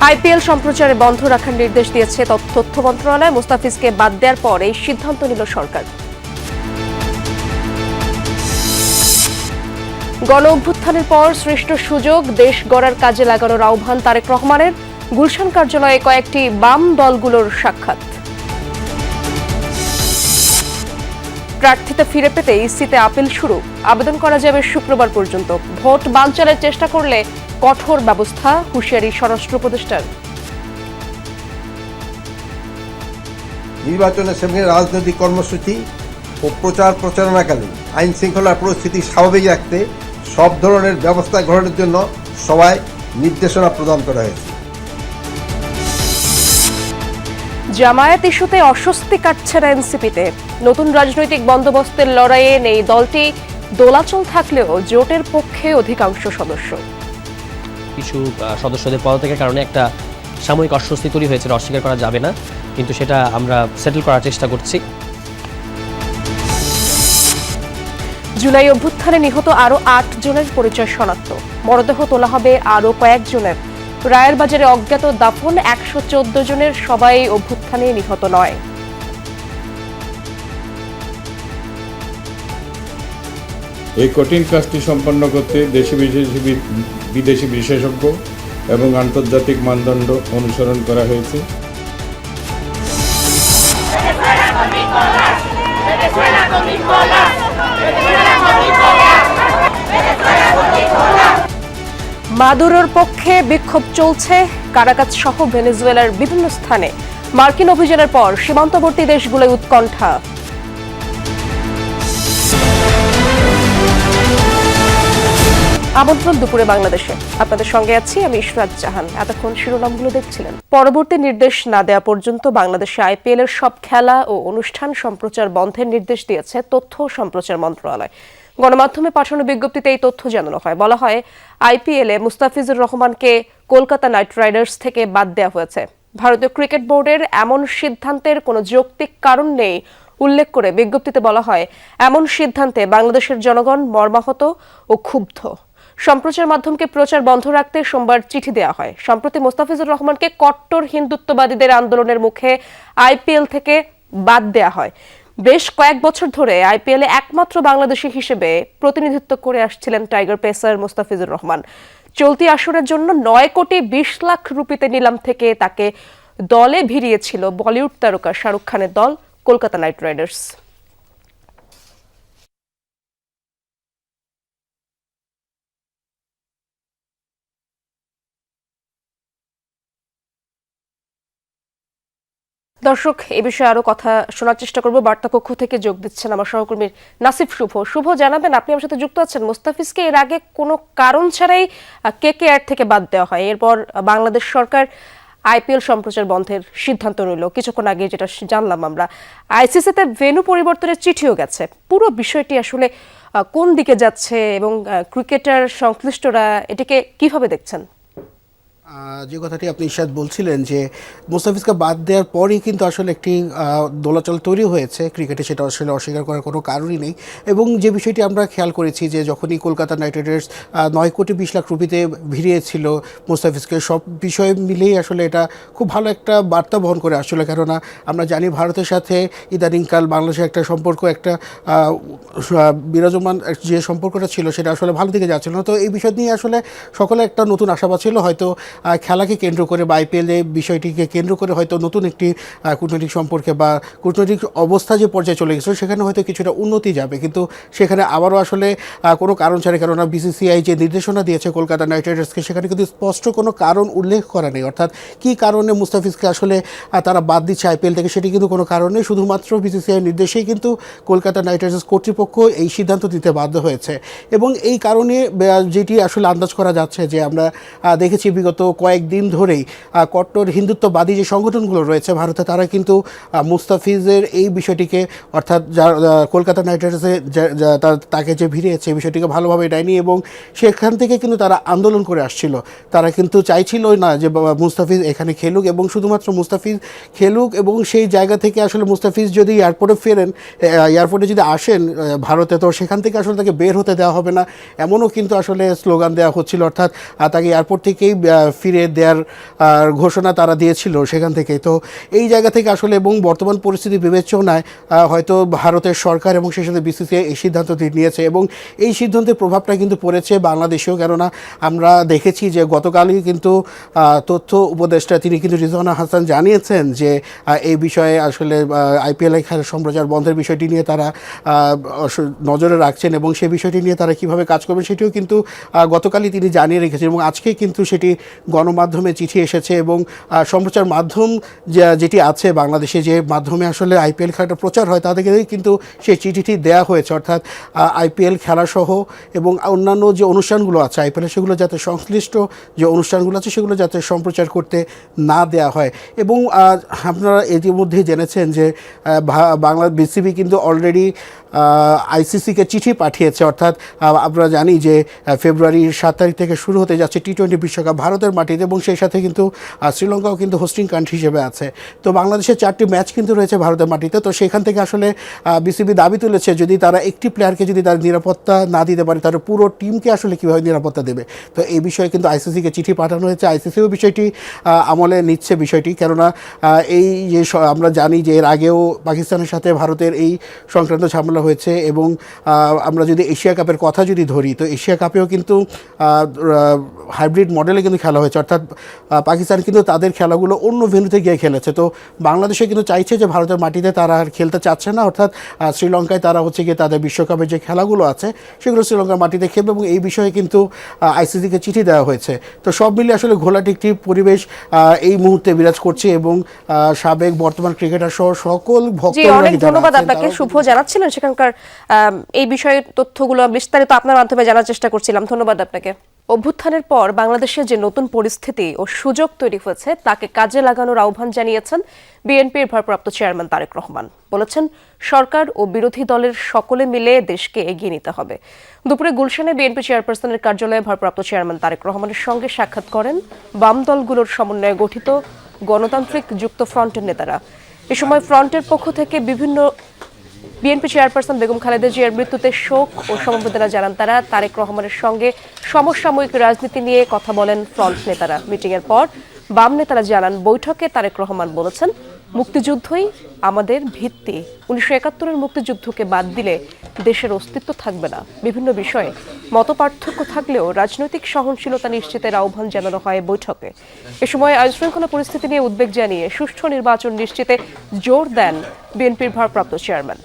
IPL সম্প্রচারে বন্ধ রাখার নির্দেশ দিয়েছে তথ্য মন্ত্রণালয়। মুস্তাফিজকে বাদ দেওয়ার পর এই সিদ্ধান্ত নিল সরকার। গণ অভ্যুত্থানের পর সৃষ্ট সুযোগ দেশ গড়ার কাজে লাগানোর আহ্বান তারেক রহমানের। গুলশান কার্যালয়ে কয়েকটি বাম দলগুলোর সাক্ষাৎ। প্রার্থিতা ফিরে পেতে ইসিতে আপিল শুরু, আবেদন করা যাবে শুক্রবার পর্যন্ত। ভোট বানচালের চেষ্টা করলে কঠোর ব্যবস্থা, হুঁশিয়ারি স্বরাষ্ট্র উপদেষ্টার। নির্বাচনের সামনে রাজনৈতিক কর্মসূচি ও প্রচারণাকালীন আইন শৃঙ্খলার পরিস্থিতি স্বাভাবিক রাখতে সব ধরনের ব্যবস্থা গ্রহণের জন্য সবাই নির্দেশনা প্রদান করা হয়েছে। জামায়াত ইস্যুতে অস্বস্তি কাটছে না এনসিপিতে। নতুন রাজনৈতিক বন্দোবস্তের লড়াইয়ে নেই দলটি। দোলাচল থাকলেও জোটের পক্ষে অধিকাংশ সদস্য। কিছু সদস্যদের পদত্যাগের কারণে একটা সাময়িক অস্বস্তি তৈরি হয়েছে, অস্বীকার করা যাবে না, কিন্তু সেটা আমরা সেটেল করার চেষ্টা করছি। জুলাই অভ্যুত্থানে নিহত আরো ৮ জনের পরিচয় শনাক্ত, মরদেহ তোলা হবে আরো কয়েকজনের। রায়ের বাজারে অজ্ঞাত দাফন ১১৪ জনের, সবাই অভ্যুত্থানে নিহত নয়। এই কঠিন কাজটি সম্পন্ন করতে দেশি বিদেশি বিশেষজ্ঞ এবং আন্তর্জাতিক মানদণ্ড অনুসরণ করা হয়েছে। মাদুরোর পক্ষে বিক্ষোভ চলছে কারাকাজ সহ ভেনেজুয়েলার বিভিন্ন স্থানে। মার্কিন অভিযানের পর সীমান্তবর্তী দেশগুলোয় উৎকণ্ঠা। আমন্ত্রণ দুপুরে বাংলাদেশে, আপনাদের সঙ্গে আছি আমি ইশরাত জাহান। এতক্ষণ শিরোনামগুলো দেখছিলেন। পরবর্তী নির্দেশ না দেওয়া পর্যন্ত বাংলাদেশে আইপিএল এর সব খেলা ও অনুষ্ঠান সম্প্রচার বন্ধের নির্দেশ দিয়েছে তথ্য ও সম্প্রচার মন্ত্রণালয়। গণমাধ্যমে পাঠানো বিজ্ঞপ্তিতে এই তথ্য জানানো হয়। বলা হয়, আইপিএলে মুস্তাফিজুর রহমানকে কলকাতা নাইট রাইডার্স থেকে বাদ দেওয়া হয়েছে। ভারতীয় ক্রিকেট বোর্ডের এমন সিদ্ধান্তের কোনো যৌক্তিক কারণ নেই উল্লেখ করে বিজ্ঞপ্তিতে বলা হয়, এমন সিদ্ধান্তে বাংলাদেশের জনগণ মর্মাহত ও ক্ষুব্ধ। সম্প্রচার মাধ্যমকে প্রচার বন্ধ রাখতে সোমবার চিঠি দেওয়া হয়। সম্প্রতি মুস্তাফিজুর রহমানকে কট্টর হিন্দুত্ববাদীদের আন্দোলনের মুখে আইপিএল থেকে বাদ দেওয়া হয়। বেশ কয়েক বছর ধরে আইপিএলে একমাত্র বাংলাদেশি হিসেবে প্রতিনিধিত্ব করে আসছিলেন টাইগার পেসার মুস্তাফিজুর রহমান। চলতি আসরের জন্য 9 কোটি 20 লাখ রুপিতে নিলাম থেকে তাকে দলে ভিড়িয়েছিল বলিউড তারকা শাহরুখ খানের দল কলকাতা নাইট রাইডার্স। দর্শক, এ বিষয়ে আরো কথা শোনার চেষ্টা করব। বার্তা কক্ষ থেকে যোগ দিচ্ছেন আমার সহকর্মী নাসিফ শুভ। শুভ, জানাবেন আপনি আমার সাথে যুক্ত আছেন। মুস্তাফিজকে এর আগে কোনো কারণ ছাড়াই কেকেআর থেকে বাদ দেওয়া হয়, এরপর বাংলাদেশ সরকার আইপিএল সম্প্রচার বন্ধের সিদ্ধান্ত নিল। কিছুক্ষণ আগে যেটা জানলাম আমরা, আইসিসিতে ভেন্যু পরিবর্তনের চিঠিও গেছে। পুরো বিষয়টি আসলে কোন দিকে যাচ্ছে এবং ক্রিকেটার সংশ্লিষ্টরা এটাকে কিভাবে দেখছেন? যে কথাটি আপনি ইশাদ বলছিলেন যে মুস্তাফিজকে বাদ দেওয়ার পরই কিন্তু আসলে একটি দোলাচল তৈরি হয়েছে ক্রিকেটে, সেটা আসলে অস্বীকার করার কোনো কারণই নেই। এবং যে বিষয়টি আমরা খেয়াল করেছি যে যখনই কলকাতা নাইট রাইডার্স 9 কোটি 20 লাখ রুপিতে ভিড়িয়েছিল মুস্তাফিজকে, সব বিষয় মিলেই আসলে এটা খুব ভালো একটা বার্তা বহন করে আসলে। কেননা আমরা জানি ভারতের সাথে ইদানিংকাল বাংলাদেশের একটা সম্পর্ক, একটা বিরাজমান যে সম্পর্কটা ছিল সেটা আসলে ভালো দিকে যাচ্ছিল না। তো এই বিষয় নিয়ে আসলে সকলে একটা নতুন আশাবাদ ছিল, হয়তো খেলাকে কেন্দ্র করে বা আইপিএল বিষয়টিকে কেন্দ্র করে হয়তো নতুন একটি কূটনৈতিক সম্পর্কে বা কূটনৈতিক অবস্থা যে পর্যায়ে চলে গেছে সেখানে হয়তো কিছুটা উন্নতি যাবে। কিন্তু সেখানে আবারও আসলে কোনো কারণ ছাড়া, কেননা বিসিসিআই যে নির্দেশনা দিয়েছে কলকাতা নাইট রাইডার্সকে, সেখানে কিন্তু স্পষ্ট কোনো কারণ উল্লেখ করা নেই। অর্থাৎ কী কারণে মুস্তাফিজকে আসলে তারা বাদ দিচ্ছে আইপিএল থেকে সেটি কিন্তু কোনো কারণ নেই। শুধুমাত্র বিসিসিআই নির্দেশেই কিন্তু কলকাতা নাইট রাইডার্স কর্তৃপক্ষ এই সিদ্ধান্ত দিতে বাধ্য হয়েছে। এবং এই কারণে যেটি আসলে আন্দাজ করা যাচ্ছে যে আমরা দেখেছি বিগত কয়েকদিন ধরেই কট্টর হিন্দুত্ববাদী যে সংগঠনগুলো রয়েছে ভারতে, তারা কিন্তু মুস্তাফিজের এই বিষয়টিকে, অর্থাৎ কলকাতা নাইট রাইডার্সে তাকে যে ভিড়িয়েছে এই বিষয়টিকে ভালোভাবে নেয়নি এবং সেখান থেকে কিন্তু তারা আন্দোলন করে আসছিল। তারা কিন্তু চাইছিল না যে মুস্তাফিজ এখানে খেলুক এবং শুধুমাত্র মুস্তাফিজ খেলুক, এবং সেই জায়গা থেকে আসলে মুস্তাফিজ যদি এয়ারপোর্টে ফেরেন, এয়ারপোর্টে যদি আসেন ভারতে, তো সেখান থেকে আসলে তাকে বের হতে দেওয়া হবে না, এমনও কিন্তু আসলে স্লোগান দেওয়া হচ্ছিল। অর্থাৎ তাকে এয়ারপোর্ট থেকেই ফিরে দেওয়ার ঘোষণা তারা দিয়েছিল সেখান থেকে। তো এই জায়গা থেকে আসলে এবং বর্তমান পরিস্থিতি বিবেচনায় হয়তো ভারতের সরকার এবং সেই সাথে বিসিসিআই এই সিদ্ধান্ত নিয়েছে এবং এই সিদ্ধান্তের প্রভাবটা কিন্তু পড়েছে বাংলাদেশেও। কেননা আমরা দেখেছি যে গতকালই কিন্তু তথ্য উপদেষ্টা তিনি কিন্তু রিজওয়ানা হাসান জানিয়েছেন যে এই বিষয়ে আসলে আইপিএল খেলা সম্প্রচার বন্ধের বিষয়টি নিয়ে তারা নজরে রাখছেন এবং সেই বিষয়টি নিয়ে তারা কীভাবে কাজ করবেন সেটিও কিন্তু গতকালই তিনি জানিয়ে রেখেছেন এবং আজকে কিন্তু সেটি গণমাধ্যমে চিঠি এসেছে এবং সম্প্রচার মাধ্যম যেটি আছে বাংলাদেশে, যে মাধ্যমে আসলে আইপিএল খেলাটা প্রচার হয়, তাদেরকে কিন্তু সেই চিঠিটি দেওয়া হয়েছে। অর্থাৎ আইপিএল খেলাসহ এবং অন্যান্য যে অনুষ্ঠানগুলো আছে আইপিএল, সেগুলো যাতে সংশ্লিষ্ট যে অনুষ্ঠানগুলো আছে সেগুলো যাতে সম্প্রচার করতে না দেওয়া হয়। এবং আপনারা ইতিমধ্যেই জেনেছেন যে বাংলা বিসিবি কিন্তু অলরেডি আইসিসিকে চিঠি পাঠিয়েছে। অর্থাৎ আমরা জানি যে ফেব্রুয়ারির 7 তারিখ থেকে শুরু হতে যাচ্ছে টি-20 বিশ্বকাপ ভারতের মাটিতে এবং সেই সাথে কিন্তু শ্রীলঙ্কাও কিন্তু হোস্টিং কান্ট্রি হিসেবে আছে। তো বাংলাদেশের 4টি ম্যাচ কিন্তু রয়েছে ভারতের মাটিতে। তো সেখান থেকে আসলে বিসিবি দাবি তুলেছে যদি তারা একটি প্লেয়ারকে যদি তার নিরাপত্তা না দিতে পারে তাহলে পুরো টিমকে আসলে কীভাবে নিরাপত্তা দেবে। তো এই বিষয়ে কিন্তু আইসিসিকে চিঠি পাঠানো হয়েছে। আইসিসিও বিষয়টি আমলে নিচ্ছে বিষয়টি, কেননা এই যে আমরা জানি যে এর আগেও পাকিস্তানের সাথে ভারতের এই সংক্রান্ত ঝামেলা হয়েছে এবং আমরা যদি এশিয়া কাপের কথা যদি ধরি তো এশিয়া কাপেও কিন্তু হাইব্রিড মডেলে কিন্তু খেলা হয়েছে। অর্থাৎ পাকিস্তান কিন্তু তাদের খেলাগুলো অন্য ভেন্যুতে গিয়ে খেলেছে। তো বাংলাদেশে কিন্তু চাইছে যে ভারতের মাটিতে তারা আর খেলতে চাচ্ছে না, অর্থাৎ শ্রীলঙ্কায় তারা হচ্ছে গিয়ে তাদের বিশ্বকাপের যে খেলাগুলো আছে সেগুলো শ্রীলঙ্কার মাটিতে খেলবে এবং এই বিষয়ে কিন্তু আইসিসিকে চিঠি দেওয়া হয়েছে। তো সব মিলিয়ে আসলে ঘোলাটে একটি পরিবেশ এই মুহূর্তে বিরাজ করছে এবং সাবেক বর্তমান ক্রিকেটার সহ সকল অনেক ধন্যবাদ আপনাকে শুভ জানাচ্ছিলেন সেখানকার এই বিষয়ের তথ্যগুলো বিস্তারিত আপনার মাধ্যমে জানার চেষ্টা করছিলাম। ধন্যবাদ আপনাকে। অভ্যুত্থানের পর বাংলাদেশে যে নতুন পরিস্থিতি ও সুযোগ তৈরি হয়েছে তাকে কাজে লাগানোর আহ্বান জানিয়েছেন বিএনপির ভারপ্রাপ্ত চেয়ারম্যান তারেক রহমান। বলেছেন সরকার ও বিরোধী দলের সকলে মিলে দেশকে এগিয়ে নিতে হবে। দুপুরে গুলশানে বিএনপি চেয়ারপারসনের কার্যালয়ে ভারপ্রাপ্ত চেয়ারম্যান তারেক রহমানের সঙ্গে সাক্ষাৎ করেন বাম দলগুলোর সমন্বয়ে গঠিত গণতান্ত্রিক যুক্ত ফ্রন্টের নেতারা। এ সময় ফ্রন্টের পক্ষ থেকে বিভিন্ন বিএনপি চেয়ারপারসন বেগম খালেদা জিয়ার মৃত্যুতে শোক ও সমবেদনা জানান তারা। তারেক রহমানের সঙ্গে সমসাময়িক রাজনীতি নিয়ে কথা বলেন ফ্রন্ট নেতারা। মিটিংয়ের পর বাম নেতারা জানান বৈঠকে তারেক রহমান বলেছেন মুক্তিযুদ্ধই আমাদের ভিত্তি। 1971-এর মুক্তিযুদ্ধকে বাদ দিলে দেশের অস্তিত্ব থাকবে না। বিভিন্ন বিষয়ে মতপার্থক্য থাকলেও রাজনৈতিক সহনশীলতা নিশ্চিতের আহ্বান জানানো হয় বৈঠকে। এ সময় আইনশৃঙ্খলা পরিস্থিতি নিয়ে উদ্বেগ জানিয়ে সুষ্ঠু নির্বাচন নিশ্চিতে জোর দেন বিএনপির ভারপ্রাপ্ত চেয়ারম্যান।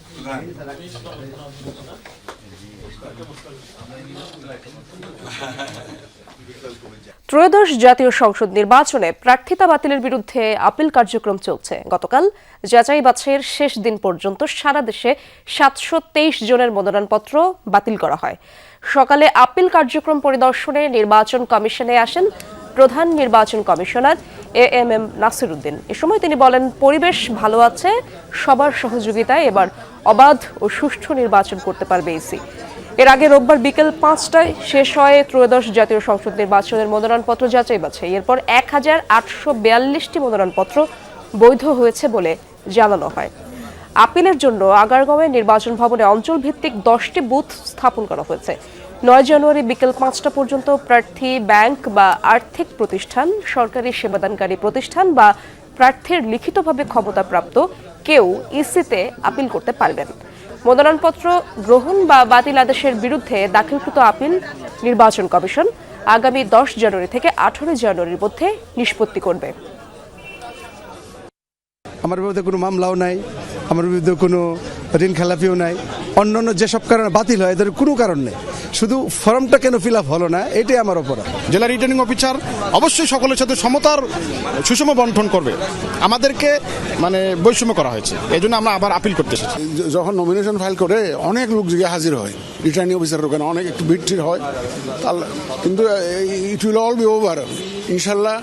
ত্রয়োদশ জাতীয় সংসদ নির্বাচনে প্রার্থিতা বাতিলের বিরুদ্ধে আপিল কার্যক্রম চলছে। গতকাল যাচাই বাছাইয়ের শেষ দিন পর্যন্ত সারা দেশে 723 জনের মনোনয়নপত্র বাতিল করা হয়। সকালে আপিল কার্যক্রম পরিদর্শনে নির্বাচন কমিশনে আসেন প্রধান নির্বাচন কমিশনার এএমএম নাসির উদ্দিন। এ সময় তিনি বলেন পরিবেশ ভালো আছে, সবার সহযোগিতায় এবার অবাধ ও সুষ্ঠু নির্বাচন করতে পারবে ইসি। এর আগে রোববার বিকেল 5টায় শেষ হয় ত্রয়োদশ জাতীয় সংসদ নির্বাচনের মনোনয়নপত্র যাচাই বাছাই। এরপর 1842টি মনোনয়নপত্র বৈধ হয়েছে বলে জানানো হয়। আপিলের জন্য আগারগাঁওয়ে নির্বাচন ভবনে অঞ্চল ভিত্তিক 10টি বুথ স্থাপন করা হয়েছে। 9 জানুয়ারি বিকেল 5টা পর্যন্ত প্রার্থী, ব্যাংক বা আর্থিক প্রতিষ্ঠান, সরকারি সেবাদানকারী প্রতিষ্ঠান বা প্রার্থীর লিখিতভাবে ক্ষমতাপ্রাপ্ত কেউ ইসিতে আপিল করতে পারবেন। মনোনয়নপত্র গ্রহণ বা বাতিল আদেশের বিরুদ্ধে দাখিলকৃত আপিল নির্বাচন কমিশন আগামী 10 জানুয়ারি থেকে 18 জানুয়ারির মধ্যে নিষ্পত্তি করবে। আমার বিরুদ্ধে কোনো মামলাও নাই, আমার বিরুদ্ধে কোনো ঋণ খেলাপিও নাই। অন্যান্য যেসব কারণে বাতিল হয় এদের কোনো কারণ নেই, শুধু ফর্মটা কেন ফিল আপ হলো না এটাই আমার অপরাধ। জেলা রিটার্নিং অফিসার অবশ্যই সকলের সাথে সমতার সুষম বন্টন করবে। আমাদেরকে বৈষম্য করা হয়েছে, এই জন্য আমরা আবার আপিল করতে এসেছি। যখন নমিনেশন ফাইল করে অনেক লোক জায়গায় হাজির হয়, রিটার্নিং অফিসারের ওখানে অনেক একটু ভিড় হয়, কিন্তু it will all be over ইনশাল্লাহ।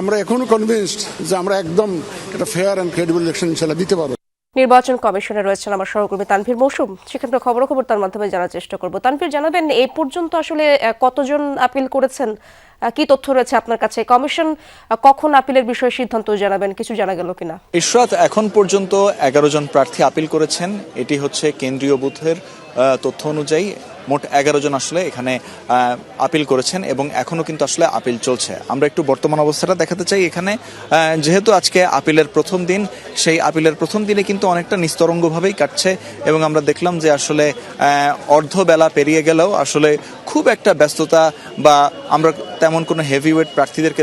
আমরা এখনো কনভিন্সড যে আমরা একদম একটা ফেয়ার অ্যান্ড ক্রেডিবল ইলেকশন ইনশাল্লাহ দিতে পারবো। নির্বাচন কমিশনে রয়েছেন আমার সহকর্মী তানভীর মৌসুম, সেখানকার খবর তার মাধ্যমে জানার চেষ্টা করব। তানভীর, জানাবেন এই পর্যন্ত আসলে কতজন আপিল করেছেন, কি তথ্য রয়েছে আপনার কাছে? কমিশন কখন আপিলের বিষয়ে সিদ্ধান্ত জানাবেন, কিছু জানা গেল কিনা? ইশরাত, এখন পর্যন্ত 11 জন প্রার্থী আপিল করেছেন। এটি হচ্ছে কেন্দ্রীয় বুথের তথ্য অনুযায়ী। মোট 11 জন আসলে এখানে আপিল করেছেন এবং এখনো কিন্তু আসলে আপিল চলছে। আমরা একটু বর্তমান অবস্থাটা দেখাতে চাই। এখানে যেহেতু আজকে আপিলের প্রথম দিন, সেই আপিলের প্রথম দিনে কিন্তু অনেকটা নিস্তরঙ্গভাবেই কাটছে এবং আমরা দেখলাম যে আসলে অর্ধবেলা পেরিয়ে গেলেও আসলে খুব একটা ব্যস্ততা বা আমরা তেমন কোনো হেভিওয়েট প্রার্থীদেরকে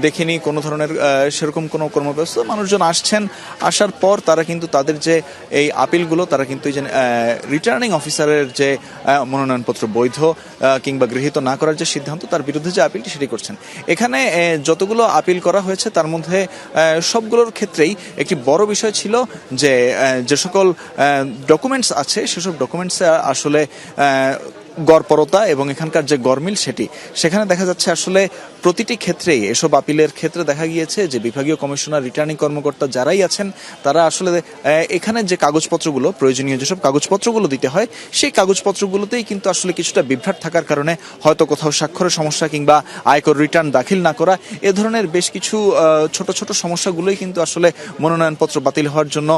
দেখিনি কোনো ধরনের সেরকম কোনো কর্মব্যস্ত মানুষজন আসছেন। আসার পর তারা কিন্তু তাদের যে এই আপিলগুলো তারা কিন্তু এই যে রিটার্নিং অফিসারের যে মনোনয়নপত্র বৈধ কিংবা গৃহীত না করার যে সিদ্ধান্ত, তার বিরুদ্ধে যে আপিলটি সেটি করছেন। এখানে যতগুলো আপিল করা হয়েছে তার মধ্যে সবগুলোর ক্ষেত্রেই একটি বড় বিষয় ছিল যে সকল ডকুমেন্টস আছে সেসব ডকুমেন্টস আসলে গড়পরতা এবং এখানকার যে গরমিল সেখানে দেখা যাচ্ছে আসলে প্রতিটি ক্ষেত্রেই এসব আপিলের ক্ষেত্রে দেখা গিয়েছে যে বিভাগীয় কমিশনার, রিটার্নিং কর্মকর্তা যারাই আছেন তারা আসলে এখানে যে কাগজপত্রগুলো প্রয়োজনীয়, যেসব কাগজপত্রগুলো দিতে হয় সেই কাগজপত্রগুলোতেই কিন্তু আসলে কিছুটা বিভ্রাট থাকার কারণে হয়তো কোথাও স্বাক্ষরের সমস্যা কিংবা আয়কর রিটার্ন দাখিল না করা, এ ধরনের বেশ কিছু ছোট ছোট সমস্যাগুলোই কিন্তু আসলে মনোনয়নপত্র বাতিল হওয়ার জন্য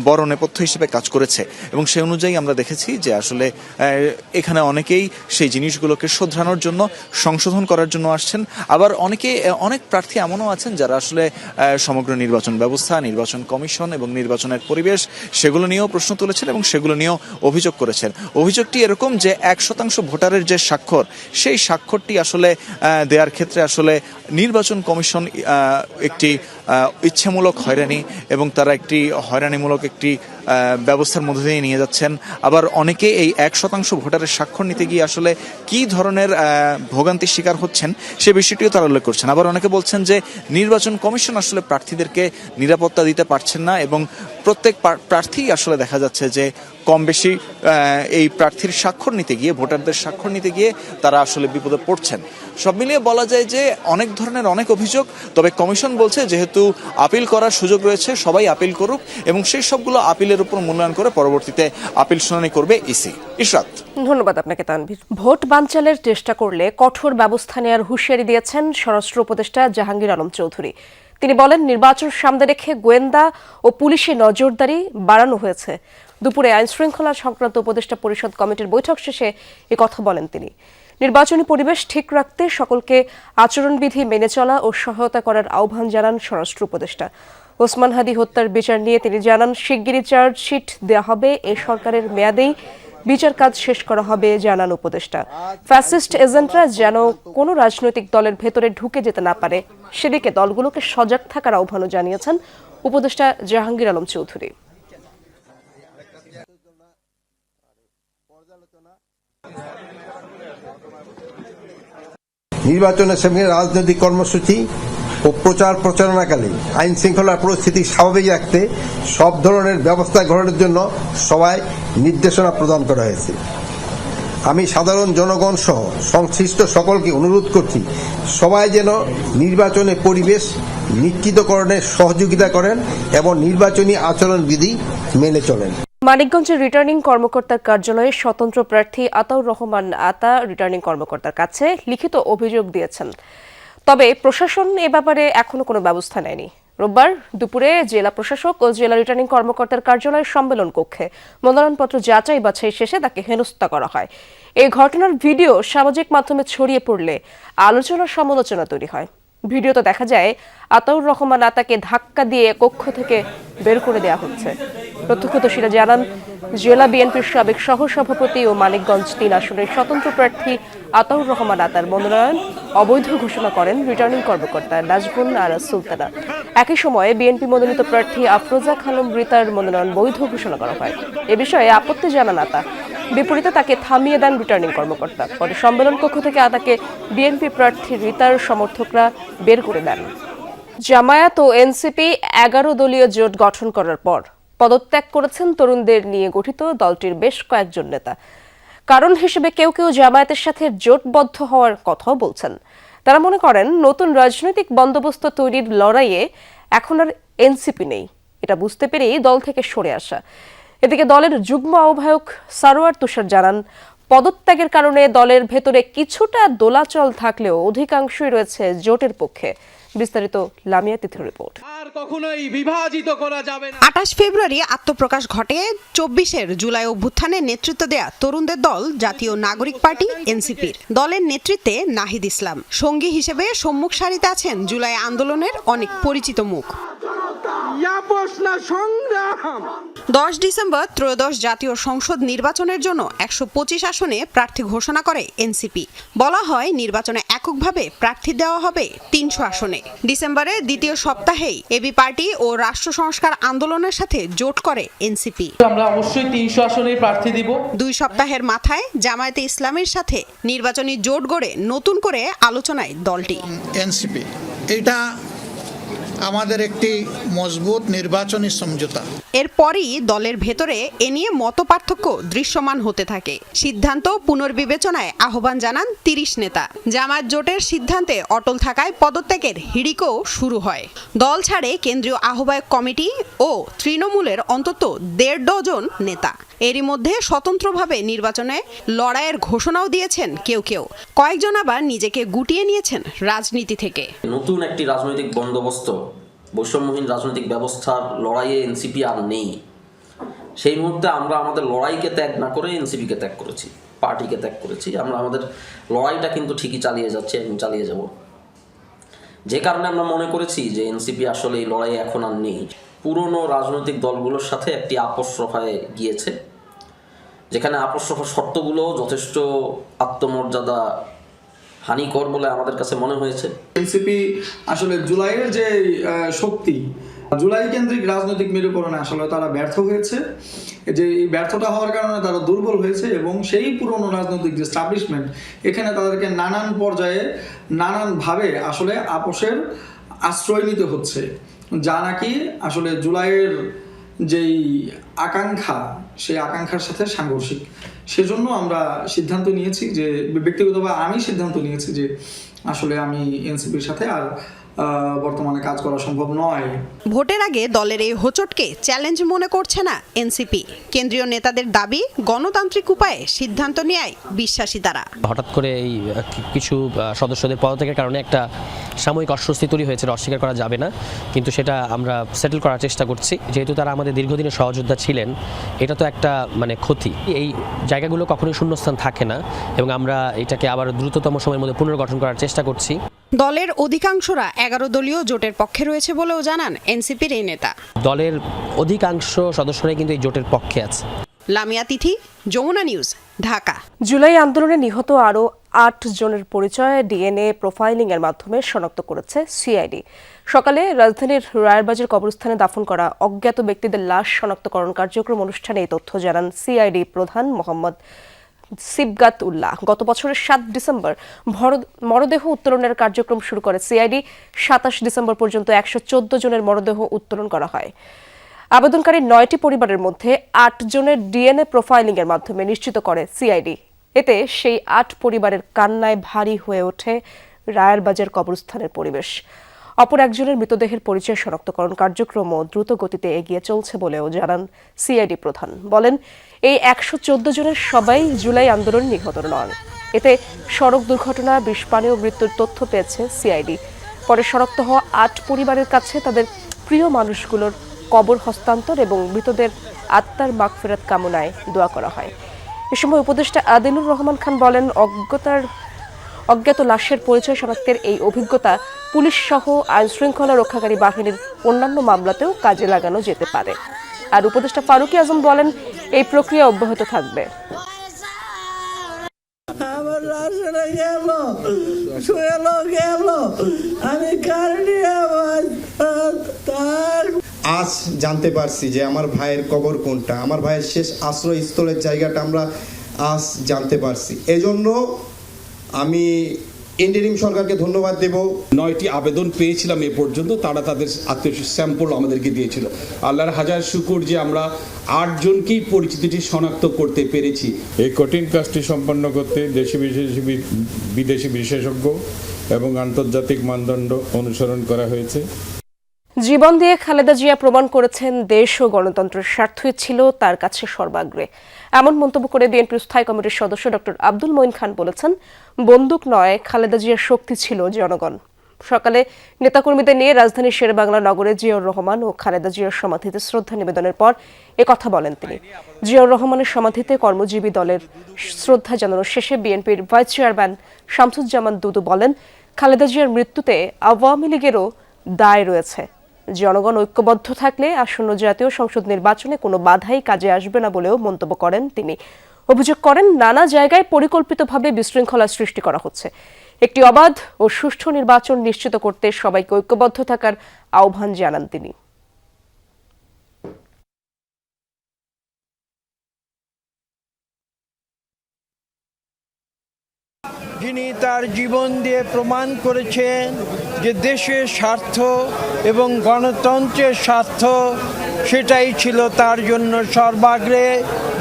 বড় নেপথ্য হিসেবে কাজ করেছে। এবং সেই অনুযায়ী আমরা দেখেছি যে আসলে এখানে অনেকেই সেই জিনিসগুলোকে শোধরানোর জন্য, সংশোধন করার জন্য আসছেন। আবার অনেক প্রার্থী এমনও আছেন যারা আসলে সমগ্র নির্বাচন ব্যবস্থা, নির্বাচন কমিশন এবং নির্বাচনের পরিবেশ সেগুলো নিয়েও প্রশ্ন তুলেছেন এবং সেগুলো নিয়েও অভিযোগ করেছেন। অভিযোগটি এরকম যে 1% ভোটারের যে স্বাক্ষর, সেই স্বাক্ষরটি আসলে দেওয়ার ক্ষেত্রে আসলে নির্বাচন কমিশন একটি ইচ্ছামূলক হয়রানি এবং তারা একটি হয়রানিমূলক একটি ব্যবস্থার মধ্যে দিয়ে নিয়ে যাচ্ছেন। আবার অনেকে এই 1% ভোটারের স্বাক্ষর নিতে গিয়ে আসলে কি ধরনের ভোগান্তির শিকার হচ্ছেন সে বিষয়টিও তারা উল্লেখ করছেন। আবার অনেকে বলছেন যে নির্বাচন কমিশন আসলে প্রার্থীদেরকে নিরাপত্তা দিতে পারছেন না এবং প্রত্যেক প্রার্থী আসলে দেখা যাচ্ছে যে কম বেশি এই প্রার্থীর স্বাক্ষর নিতে গিয়ে, ভোটারদের স্বাক্ষর নিতে গিয়ে তারা আসলে বিপদে পড়ছেন। সব মিলিয়ে বলা যায় যে অনেক ধরনের অনেক অভিযোগ। তবে কমিশন বলছে যেহেতু আপিল করার সুযোগ রয়েছে সবাই আপিল করুক এবং সেই সবগুলো আপিলের উপর মূল্যায়ন করে পরবর্তীতে আপিল শুনানি করবে ইসি। ইশরাত, ধন্যবাদ আপনাকে তানভীর। ভোট বানচালের চেষ্টা করলে কঠোর ব্যবস্থা নেওয়ার হুঁশিয়ারি দিয়েছেন স্বরাষ্ট্র উপদেষ্টা জাহাঙ্গীর আলম চৌধুরী। তিনি বলেন, নির্বাচন সামনে রেখে গোয়েন্দা ও পুলিশি নজরদারি বাড়ানো হয়েছে। দুপুরে আইন শৃঙ্খলা সংক্রান্ত উপদেষ্টা পরিষদ কমিটির বৈঠক শেষে এ কথা বলেন তিনি। নির্বাচনী পরিবেশ ঠিক রাখতে সকলকে আচরণবিধি মেনে চলা ও সহায়তা করার আহ্বান জানান স্বরাষ্ট্র উপদেষ্টা। ওসমান হাদি হত্যার বিচার নিয়ে তিনি জানান, শিগগিরই চার্জশিট দেওয়া হবে, এ সরকারের মেয়াদেই বিচার কাজ শেষ করা হবে জানান উপদেষ্টা। ফ্যাসিস্ট এজেন্টরা যেন কোনো রাজনৈতিক দলের ভেতরে ঢুকে যেতে না পারে সেদিকে দলগুলোকে সজাগ থাকার আহ্বানও জানিয়েছেন উপদেষ্টা জাহাঙ্গীর আলম চৌধুরী। নির্বাচনের সামনে রাজনৈতিক কর্মসূচি ও প্রচারণাকালে আইন শৃঙ্খলার পরিস্থিতি স্বাভাবিক রাখতে সব ধরনের ব্যবস্থা গ্রহণের জন্য সবাই নির্দেশনা প্রদান করা হয়েছে। আমি সাধারণ জনগণ সহ সংশ্লিষ্ট সকলকে অনুরোধ করছি সবাই যেন নির্বাচনের পরিবেশ নিশ্চিতকরণে সহযোগিতা করেন এবং নির্বাচনী আচরণবিধি মেনে চলেন। মানিকগঞ্জের রিটার্নিং কর্মকর্তার কার্যালয়ে স্বতন্ত্র প্রার্থী আতাউর রহমান আতা রিটার্নিং কর্মকর্তার কাছে লিখিত অভিযোগ দিয়েছেন। তবে প্রশাসন এ ব্যাপারে এখনো কোনো ব্যবস্থা নেয়নি। রোববার দুপুরে জেলা প্রশাসক ও জেলা রিটার্নিং কর্মকর্তার কার্যালয়ের সম্মেলন কক্ষে মনোনয়নপত্র যাচাই বাছাই শেষে তাকে হেনস্থা করা হয়। এই ঘটনার ভিডিও সামাজিক মাধ্যমে ছড়িয়ে পড়লে আলোচনা সমালোচনা তৈরি হয়। ভিডিওতে দেখা যায় আতাউর রহমান আতাকে ধাক্কা দিয়ে কক্ষ থেকে বের করে দেওয়া হচ্ছে। প্রত্যক্ষদর্শীরা জানান, জেলা বিএনপির সাবেক সহসভাপতি ও মানিকগঞ্জ 3 আসনের স্বতন্ত্র প্রার্থী আতাউর রহমান আতার মনোনয়ন অবৈধ ঘোষণা করেন রিটার্নিং কর্মকর্তা নাজবুন আরা সুলতানা। একই সময়ে বিএনপি মনোনীত প্রার্থী আফরোজা খানম রিতার মনোনয়ন বৈধ ঘোষণা করা হয়। এ বিষয়ে আপত্তি জানান আতা। বিপরীতে তাকে থামিয়ে দেন রিটার্নিং কর্মকর্তা। পরে সম্মেলন কক্ষ থেকে আতাকে বিএনপি প্রার্থী রিতার সমর্থকরা বের করে দেন। জামায়াত ও এনসিপি 11 দলীয় জোট গঠন করার পর পদত্যাগ করেছেন তরুণদের নিয়ে গঠিত দলটির বেশ কয়েকজন নেতা। কারণ হিসেবে কেউ কেউ জামায়াতের সাথে জোটবদ্ধ হওয়ার কথাও বলছেন। তারা মনে করেন, নতুন রাজনৈতিক বন্দোবস্ত তৈরির লড়াইয়ে এখন আর এনসিপি নেই, এটা বুঝতে পেরেই দল থেকে সরে আসা। এদিকে দলের যুগ্ম আহ্বায়ক সারোয়ার তুষার জানান, পদত্যাগের কারণে দলের ভেতরে কিছুটা দোলাচল থাকলেও অধিকাংশই রয়েছে জোটের পক্ষে। বিস্তারিত লামিয়া তিথির রিপোর্ট। আর কখনোই বিভাজিত করা যাবে না। 28 ফেব্রুয়ারি আত্মপ্রকাশ ঘটে 24-এর জুলাই অভ্যুত্থানে নেতৃত্ব দেয়া তরুণদের দল জাতীয় নাগরিক পার্টি এনসিপির। দলের নেতৃত্বে নাহিদ ইসলাম, সঙ্গী হিসেবে সম্মুখ সারিতে আছেন জুলাই আন্দোলনের অনেক পরিচিত মুখ। 10 ডিসেম্বর ত্রয়োদশ জাতীয় সংসদ নির্বাচনের জন্য 125 আসনে প্রার্থী ঘোষণা করে এনসিপি। বলা হয় নির্বাচনে এককভাবে প্রার্থী দেওয়া হবে 300 আসনে। ডিসেম্বরের দ্বিতীয় সপ্তাহেই এবি পার্টি ও রাষ্ট্র সংস্কার আন্দোলনের সাথে জোট করে এনসিপি। আমরা অবশ্যই 300 আসনে প্রার্থী দিব। 2 সপ্তাহের মাথায় জামায়াতে ইসলামের সাথে নির্বাচনী জোট গড়ে নতুন করে আলোচনায় দলটি। এনসিপি এটা আমাদের একটি মজবুত নির্বাচনী সমঝোতা। এরপরই দলের ভেতরে এ নিয়ে মতপার্থক্য দৃশ্যমান হতে থাকে। সিদ্ধান্ত পুনর্বিবেচনায় আহ্বান জানান 30 নেতা। জামায়াত জোটের সিদ্ধান্তে অটল থাকায় পদত্যাগের হিড়িকও শুরু হয়। দল ছাড়ে কেন্দ্রীয় আহ্বায়ক কমিটি ও তৃণমূলের অন্তত 1.5 ডজন নেতা। এরই মধ্যে স্বতন্ত্রভাবে নির্বাচনে লড়াইয়ের ঘোষণাও দিয়েছেন কেউ কেউ। কয়েকজন আবার নিজেকে গুটিয়ে নিয়েছেন রাজনীতি থেকে। নতুন একটি রাজনৈতিক বন্দোবস্ত, বৈষম্যহীন রাজনৈতিক ব্যবস্থার লড়াইয়ে এনসিপি আর নেই। সেই মুহূর্তে আমরা আমাদের লড়াইকে ত্যাগ না করে এনসিপিকে ত্যাগ করেছি, পার্টিকে ত্যাগ করেছি। আমরা আমাদের লড়াইটা কিন্তু ঠিকই চালিয়ে যাচ্ছি এবং চালিয়ে যাব। যে কারণে আমরা মনে করেছি যে এনসিপি আসলে এই লড়াইয়ে এখন আর নেই। পুরনো রাজনৈতিক দলগুলোর সাথে একটি আপোষ রফায় গিয়েছে, যেখানে আপোষ রফার শর্তগুলো যথেষ্ট আত্মমর্যাদা হানিকর বলে আমাদের কাছে মনে হয়েছে। এনসিপি আসলে জুলাইয়ের যে শক্তি, জুলাই কেন্দ্রিক রাজনৈতিক মেরুকরণে আসলে তারা ব্যর্থ হয়েছে। যে এই ব্যর্থতা হওয়ার কারণে তারা দুর্বল হয়েছে এবং সেই পুরনো রাজনৈতিক যে এস্টাবলিশমেন্ট, এখানে তাদেরকে নানান পর্যায়ে নানানভাবে আসলে আপোষের আশ্রয় নিতে হচ্ছে, যা নাকি আসলে জুলাইয়ের যেই আকাঙ্ক্ষা, সেই আকাঙ্ক্ষার সাথে সাংঘর্ষিক। সেজন্য আমরা সিদ্ধান্ত নিয়েছি যে, ব্যক্তিগতভাবে আমি সিদ্ধান্ত নিয়েছি যে আসলে আমি এনসিপির সাথে আর বর্তমানে কাজ করা সম্ভব নয়। ভোটের আগে দলের এই হোঁচটকে চ্যালেঞ্জ মনে করছে না এনসিপি। কেন্দ্রীয় নেতাদের দাবি, গণতান্ত্রিক উপায়ে সিদ্ধান্ত নেয় বিশ্বাসী তারা। হঠাৎ করে এই কিছু সদস্যদের পদত্যাগের কারণে একটা সাময়িক অস্বস্তি তৈরি হয়েছে, অস্বীকার করা যাবে না, কিন্তু সেটা আমরা সেটেল করার চেষ্টা করছি। যেহেতু তারা আমাদের দীর্ঘদিনের সহযোদ্ধা ছিলেন, এটা তো একটা ক্ষতি। এই জায়গাগুলো কখনোই শূন্যস্থান থাকে না এবং আমরা এটাকে আবার দ্রুততম সময়ের মধ্যে পুনর্গঠন করার চেষ্টা করছি। দলের অধিকাংশরা 11 দলীয় জোটের পক্ষে রয়েছে বলেও জানান এনসিপির এই নেতা। দলের অধিকাংশ সদস্যরাই কিন্তু এই জোটের পক্ষে আছে। লামিয়া তিথি, যমুনা নিউজ, ঢাকা। জুলাই আন্দোলনে নিহত আরও 8 জনের পরিচয় ডিএনএ প্রোফাইলিং এর মাধ্যমে শনাক্ত করেছে সিআইডি। সকালে রাজধানীর রায়েরবাজার কবরস্থানে দাফন করা অজ্ঞাত ব্যক্তিদের লাশ শনাক্তকরণ কার্যক্রম অনুষ্ঠানে এই তথ্য জানান সিআইডি প্রধান মোহাম্মদ সিবগাত উল্লাহ। গত বছরের 7 ডিসেম্বর মরদেহ উত্তোলনের কার্যক্রম শুরু করে সিআইডি। 27 ডিসেম্বর পর্যন্ত 114 জনের মরদেহ উত্তোলন করা হয়। আবেদনকারী 9টি পরিবারের মধ্যে 8 জনের ডিএনএ প্রোফাইলিং এর মাধ্যমে নিশ্চিত করে সিআইডি। এতে সেই 8 পরিবারের কান্নায় ভারী হয়ে ওঠে রায়েরবাজার কবরস্থানের পরিবেশ। অপর একজনের মৃতদেহের পরিচয় শনাক্তকরণ কার্যক্রমও দ্রুত গতিতে এগিয়ে চলছে বলেও জানান সিআইডি প্রধান। বলেন, এই 114 জনের সবাই জুলাই আন্দোলনে নিহত নন। এতে সড়ক দুর্ঘটনা, বিষপানে ও মৃত্যুর তথ্য পেয়েছে সিআইডি। পরে শনাক্ত হওয়া 8 পরিবারের কাছে তাদের প্রিয় মানুষগুলোর কবর হস্তান্তর এবং মৃতদের আত্মার মাগফিরাত কামনায় দোয়া করা হয়। এ সময় উপদেষ্টা আদিলুর রহমান খান বলেন, অজ্ঞাত লাশের পরিচয় শনাক্তের এই অভিজ্ঞতা পুলিশ সহ আইন শৃঙ্খলা রক্ষাকারী বাহিনীর অন্যান্য মামলাতেও কাজে লাগানো যেতে পারে। আর উপদেষ্টা ফারুকী আজম বলেন, এই প্রক্রিয়া অব্যাহত থাকবে। আজ জানতে পারছি যে আমার ভাইয়ের কবর কোনটা, আমার ভাইয়ের শেষ আশ্রয়স্থলের জায়গাটা আমরা আজ জানতে পারছি। এজন্য আমি ইন্টারিম সরকারকে ধন্যবাদ দেব। 9টি আবেদন পেয়েছিলাম এ পর্যন্ত, তারা তাদের আত্মীয় স্যাম্পল আমাদেরকে দিয়েছিল। আল্লাহর হাজার শুকর যে আমরা 8 জনকেই পরিচিতিটি শনাক্ত করতে পেরেছি। এই কঠিন কাজটি সম্পন্ন করতে দেশি বিদেশি বিশেষজ্ঞ এবং আন্তর্জাতিক মানদণ্ড অনুসরণ করা হয়েছে। জীবন দিয়ে খালেদা জিয়া প্রমাণ করেছেন দেশ ও গণতন্ত্রের স্বার্থই ছিল তার কাছে সর্বাগ্রে। এমন মন্তব্য করে বিএনপির স্থায়ী কমিটির সদস্য ডক্টর আব্দুল মঈন খান বলেছেন, বন্দুক নয়, খালেদা জিয়ার শক্তি ছিল জনগণ। সকালে নেতাকর্মীদের নিয়ে রাজধানীর শেরেবাংলা নগরে জিয়াউর রহমান ও খালেদা জিয়ার সমাধিতে শ্রদ্ধা নিবেদনের পর একথা বলেন তিনি। জিয়াউর রহমানের সমাধিতে কর্মজীবী দলের শ্রদ্ধা জানানোর শেষে বিএনপির ভাইস চেয়ারম্যান শামসুজ্জামান দুদু বলেন, খালেদা জিয়ার মৃত্যুতে আওয়ামী লীগেরও দায় রয়েছে। জনগণ ঐক্যবদ্ধ থাকলে আসন্ন জাতীয় সংসদ নির্বাচনে কোনো বাধাই কাজে আসবে না বলেও মন্তব্য করেন তিনি। অভিযোগ করেন, নানা জায়গায় পরিকল্পিতভাবে বিশৃঙ্খলা সৃষ্টি করা হচ্ছে। একটি অবাধ ও সুষ্ঠু নির্বাচন নিশ্চিত করতে সবাইকে ঐক্যবদ্ধ থাকার আহ্বান জানান তিনি। যিনি তার জীবন দিয়ে প্রমাণ করেছেন যে দেশের স্বার্থ এবং গণতন্ত্রের স্বার্থ সেটাই ছিল তার জন্য সর্বাগ্রে,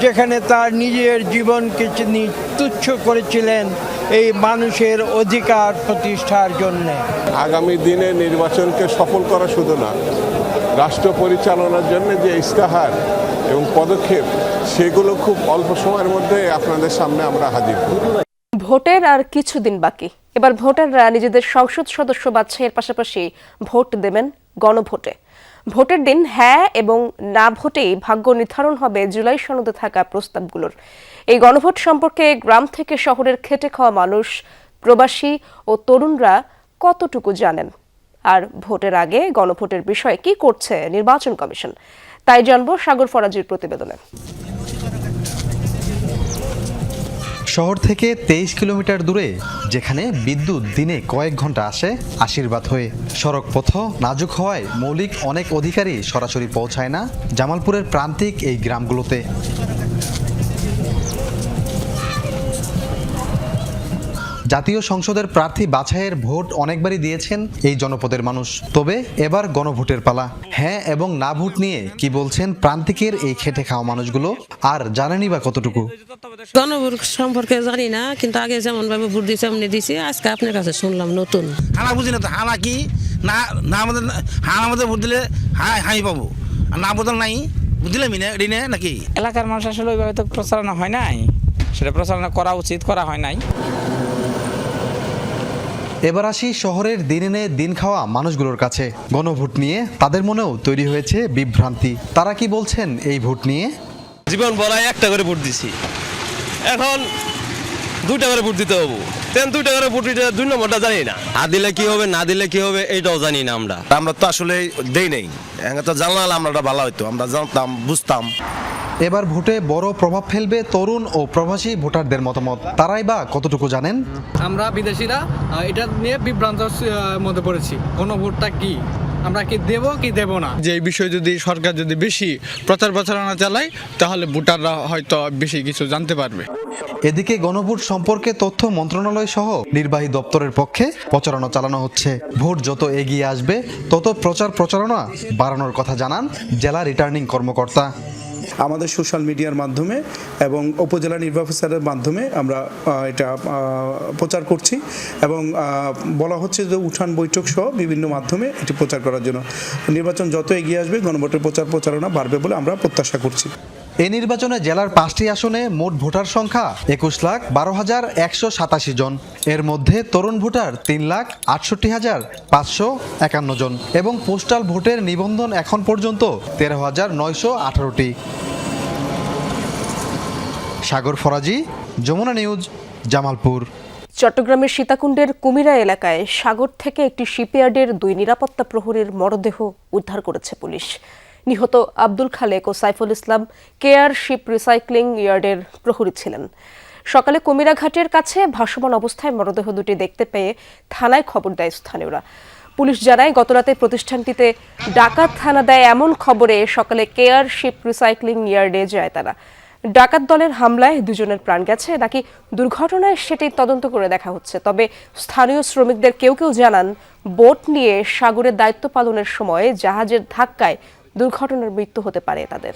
যেখানে তার নিজের জীবনকে তিনি তুচ্ছ করেছিলেন এই মানুষের অধিকার প্রতিষ্ঠার জন্য। আগামী দিনে নির্বাচনকে সফল করা শুধু না, রাষ্ট্র পরিচালনার জন্য যে ইস্তাহার এবং পদক্ষেপ সেগুলো খুব অল্প সময়ের মধ্যে আপনাদের সামনে আমরা হাজির করব। ভোটের আর কিছুদিন বাকি। এবার ভোটাররা নিজেদের সংসদ সদস্য বাছাইয়ের পাশাপাশি ভোট দেবেন গণভোটে। ভোটের দিন হ্যাঁ এবং না ভোটেই ভাগ্য নির্ধারণ হবে জুলাই সনদে থাকা প্রস্তাবগুলোর। এই গণভোট সম্পর্কে গ্রাম থেকে শহরের খেটে খাওয়া মানুষ, প্রবাসী ও তরুণরা কতটুকু জানেন, আর ভোটের আগে গণভোটের বিষয়ে কি করছে নির্বাচন কমিশন, তাই জানবো সাগর ফরাজির প্রতিবেদনে। শহর থেকে 23 কিলোমিটার দূরে, যেখানে বিদ্যুৎ দিনে কয়েক ঘন্টা আসে আশীর্বাদ হয়ে, সড়ক পথ নাজুক হওয়ায় মৌলিক অনেক অধিকারই সরাসরি পৌঁছায় না জামালপুরের প্রান্তিক এই গ্রামগুলোতে। জাতীয় সংসদের প্রার্থী বাছাইয়ের ভোট অনেকবারই দিয়েছেন এই জনপদের মানুষ, তবে এবার গণভোটের পালা। হ্যাঁ এবং না ভোট নিয়ে কি বলছেন প্রান্তিকের এই খেটে খাওয়া মানুষগুলো, আর জানেনই বা কতটুকু? গণভোট সম্পর্কে জানি না, কিন্তু আগে যেমন ভাবে ভোট দিয়েছে এমনি দিয়েছি। আজকে আপনার কাছে শুনলাম নতুন। হানা বুঝি না তো, হানা কি না, না আমাদের হানা আমাদের ভোট দিলে হাই পাবো, আর না বদল নাই বুঝলে রিনে নাকি। এলাকার মানুষ আসলে ওইভাবে তো প্রচারণা হয় নাই, সেটা প্রচারণা করা উচিত, করা হয় নাই। এবার আসি শহরের দিন এনে দিন খাওয়া মানুষগুলোর কাছে। গণভোট নিয়ে তাদের মনেও তৈরি হয়েছে বিভ্রান্তি। তারা কি বলছেন এই ভোট নিয়ে? জীবন বলায় একটা করে ভোট দিছি, এখন 2টা করে ভোট দিতে হবো। 2টা করে ভোট দিতে 2 নম্বরটা জানি না, আর দিলে কি হবে না দিলে কি হবে এটাও জানি না। আমরা তো আসলে দেই নাই, তো জানলাম আমরা ভালো হইতো, আমরা জানতাম বুঝতাম। এবার ভোটে বড় প্রভাব ফেলবে তরুণ ও প্রবাসী ভোটারদের মতামত। তারাই বা কতটুকু জানেন? আমরা বিদেশিরা এটা নিয়ে বিভ্রান্তর মধ্যে পড়েছি। গণভোটটা কি, আমরা কি দেব কি দেব না, যে এই বিষয়ে যদি সরকার যদি বেশি প্রচারণা চালায় তাহলে ভোটাররা হয়তো বেশি কিছু জানতে পারবে। এদিকে গণভোট সম্পর্কে তথ্য মন্ত্রণালয় সহ নির্বাহী দপ্তরের পক্ষে প্রচারণা চালানো হচ্ছে। ভোট যত এগিয়ে আসবে তত প্রচারণা বাড়ানোর কথা জানান জেলা রিটার্নিং কর্মকর্তা। আমাদের সোশ্যাল মিডিয়ার মাধ্যমে এবং উপজেলা নির্বাহী অফিসারের মাধ্যমে আমরা এটা প্রচার করছি এবং বলা হচ্ছে যে উঠান বৈঠক সহ বিভিন্ন মাধ্যমে এটি প্রচার করার জন্য। নির্বাচন যত এগিয়ে আসবে গণভোটের প্রচারণা বাড়বে বলে আমরা প্রত্যাশা করছি। এই নির্বাচনে জেলার 5টি আসনে মোট ভোটার সংখ্যা 21,12,187 জন। এর মধ্যে তরুণ ভোটার 3,68,551 জন এবং পোস্টাল ভোটের নিবন্ধন এখন পর্যন্ত 13,918টি। সাগর ফরাজি, যমুনা নিউজ, জামালপুর। চট্টগ্রামের সীতাকুণ্ডের কুমিরা এলাকায় সাগর থেকে একটি শিপইয়ার্ডের 2 নিরাপত্তা প্রহরীর মরদেহ উদ্ধার করেছে পুলিশ। নিহত আব্দুল খালেক ও Saiful Islam care sheep recycling ইয়ার্ডের প্রহরী ছিলেন। সকালে কুমিরা ঘাটের কাছে ভাসমান অবস্থায় মরদেহ দুটি দেখতে পেয়ে থানায় খবর দেয় স্থানীয়রা। পুলিশ জানায়, গতরাতে প্রতিষ্ঠানটিতে ডাকাত হানা দেয় এমন খবরে সকালে কেয়ার শিপ রিসাইক্লিং ইয়ার্ডে যায় তারা। ডাকাত দলের হামলায় 2 জনের প্রাণ গেছে নাকি দুর্ঘটনায় সেটি তদন্ত করে দেখা হচ্ছে। তবে স্থানীয় শ্রমিকদের কেউ জানান, বোট নিয়ে সাগরে দায়িত্ব পালনের সময় জাহাজের ধাক্কায় দুর্ঘটনার মৃত্যু হতে পারে তাদের।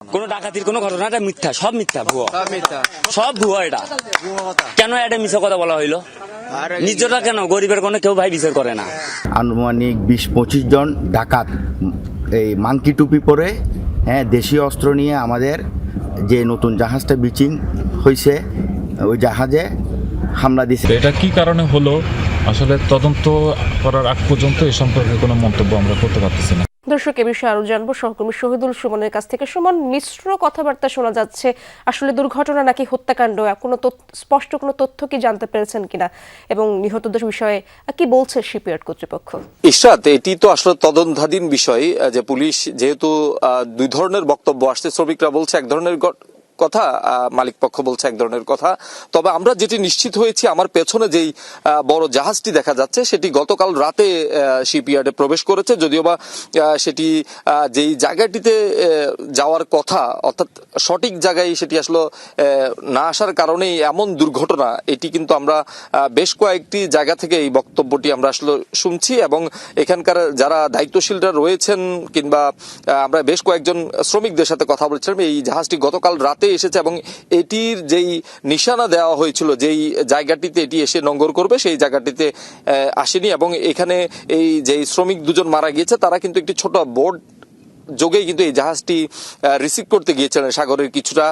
কোন ডাকাতির কোন ঘটনা, এটা মিথ্যা, সব মিথ্যা, ভুয়া, সব ভুয়া। এটা কেন এটা মিথ্যা কথা বলা হইলো? নিজটা কেন গরিবের কোনো কেউ ভাই বিচার করে না। আনুমানিক 20-25 জন ডাকাত এই মাংকি টুপি পরে, দেশীয় অস্ত্র নিয়ে আমাদের যে নতুন জাহাজটা বিচিং হয়েছে ওই জাহাজে হামলা দিছে। এটা কি কারণে হলো আসলে তদন্ত করার আগ পর্যন্ত এ সম্পর্কে কোনো মন্তব্য আমরা করতে পারতেছি না। দর্শক, এ বিষয়ে আরো জানবো সহকর্মী শহীদুল সুমনের কাছ থেকে। সুমন, মিশ্র কথাবার্তা শোনা যাচ্ছে, আসলে দুর্ঘটনা নাকি হত্যাকাণ্ড, কোনো স্পষ্ট কোনো তথ্য কি জানতে পেরেছেন কিনা, এবং নিহতদের বিষয়ে কি বলছে শিপইয়ার্ড কর্তৃপক্ষ? ইশরাত, এটি তো আসলে তদন্তাধীন বিষয়, যে পুলিশ যেহেতু দুই ধরনের বক্তব্য আসছে, শ্রমিকরা বলছে এক ধরনের কথা, মালিক পক্ষ বলছে এক ধরনের কথা। তবে আমরা যেটি নিশ্চিত হয়েছি, আমার পেছনে যেই বড় জাহাজটি দেখা যাচ্ছে সেটি গতকাল রাতে শিপইয়ার্ডে প্রবেশ করেছে, যদিও বা সেটি যেই জায়গাটিতে যাওয়ার কথা অর্থাৎ সঠিক জায়গায় সেটি আসলে না আসার কারণেই এমন দুর্ঘটনা, এটি কিন্তু আমরা বেশ কয়েকটি জায়গা থেকে এই বক্তব্যটি আমরা আসলে শুনছি। এবং এখানকার যারা দায়িত্বশীলরা রয়েছেন কিংবা আমরা বেশ কয়েকজন শ্রমিকদের সাথে কথা বলছিলাম, এই জাহাজটি গতকাল রাতে এসেছে এবং এটির যেই নিশানা দেওয়া হয়েছিল যেই জায়গাটিতে এটি এসে নোঙর করবে সেই জায়গাটিতে আসেনি। এবং এখানে এই যেই শ্রমিক দুজন মারা গিয়েছে তারা কিন্তু একটি ছোট বোট যোগেই কিন্তু এই জাহাজটি রিসিভ করতে গিয়েছিলেন সাগরের কিছুটা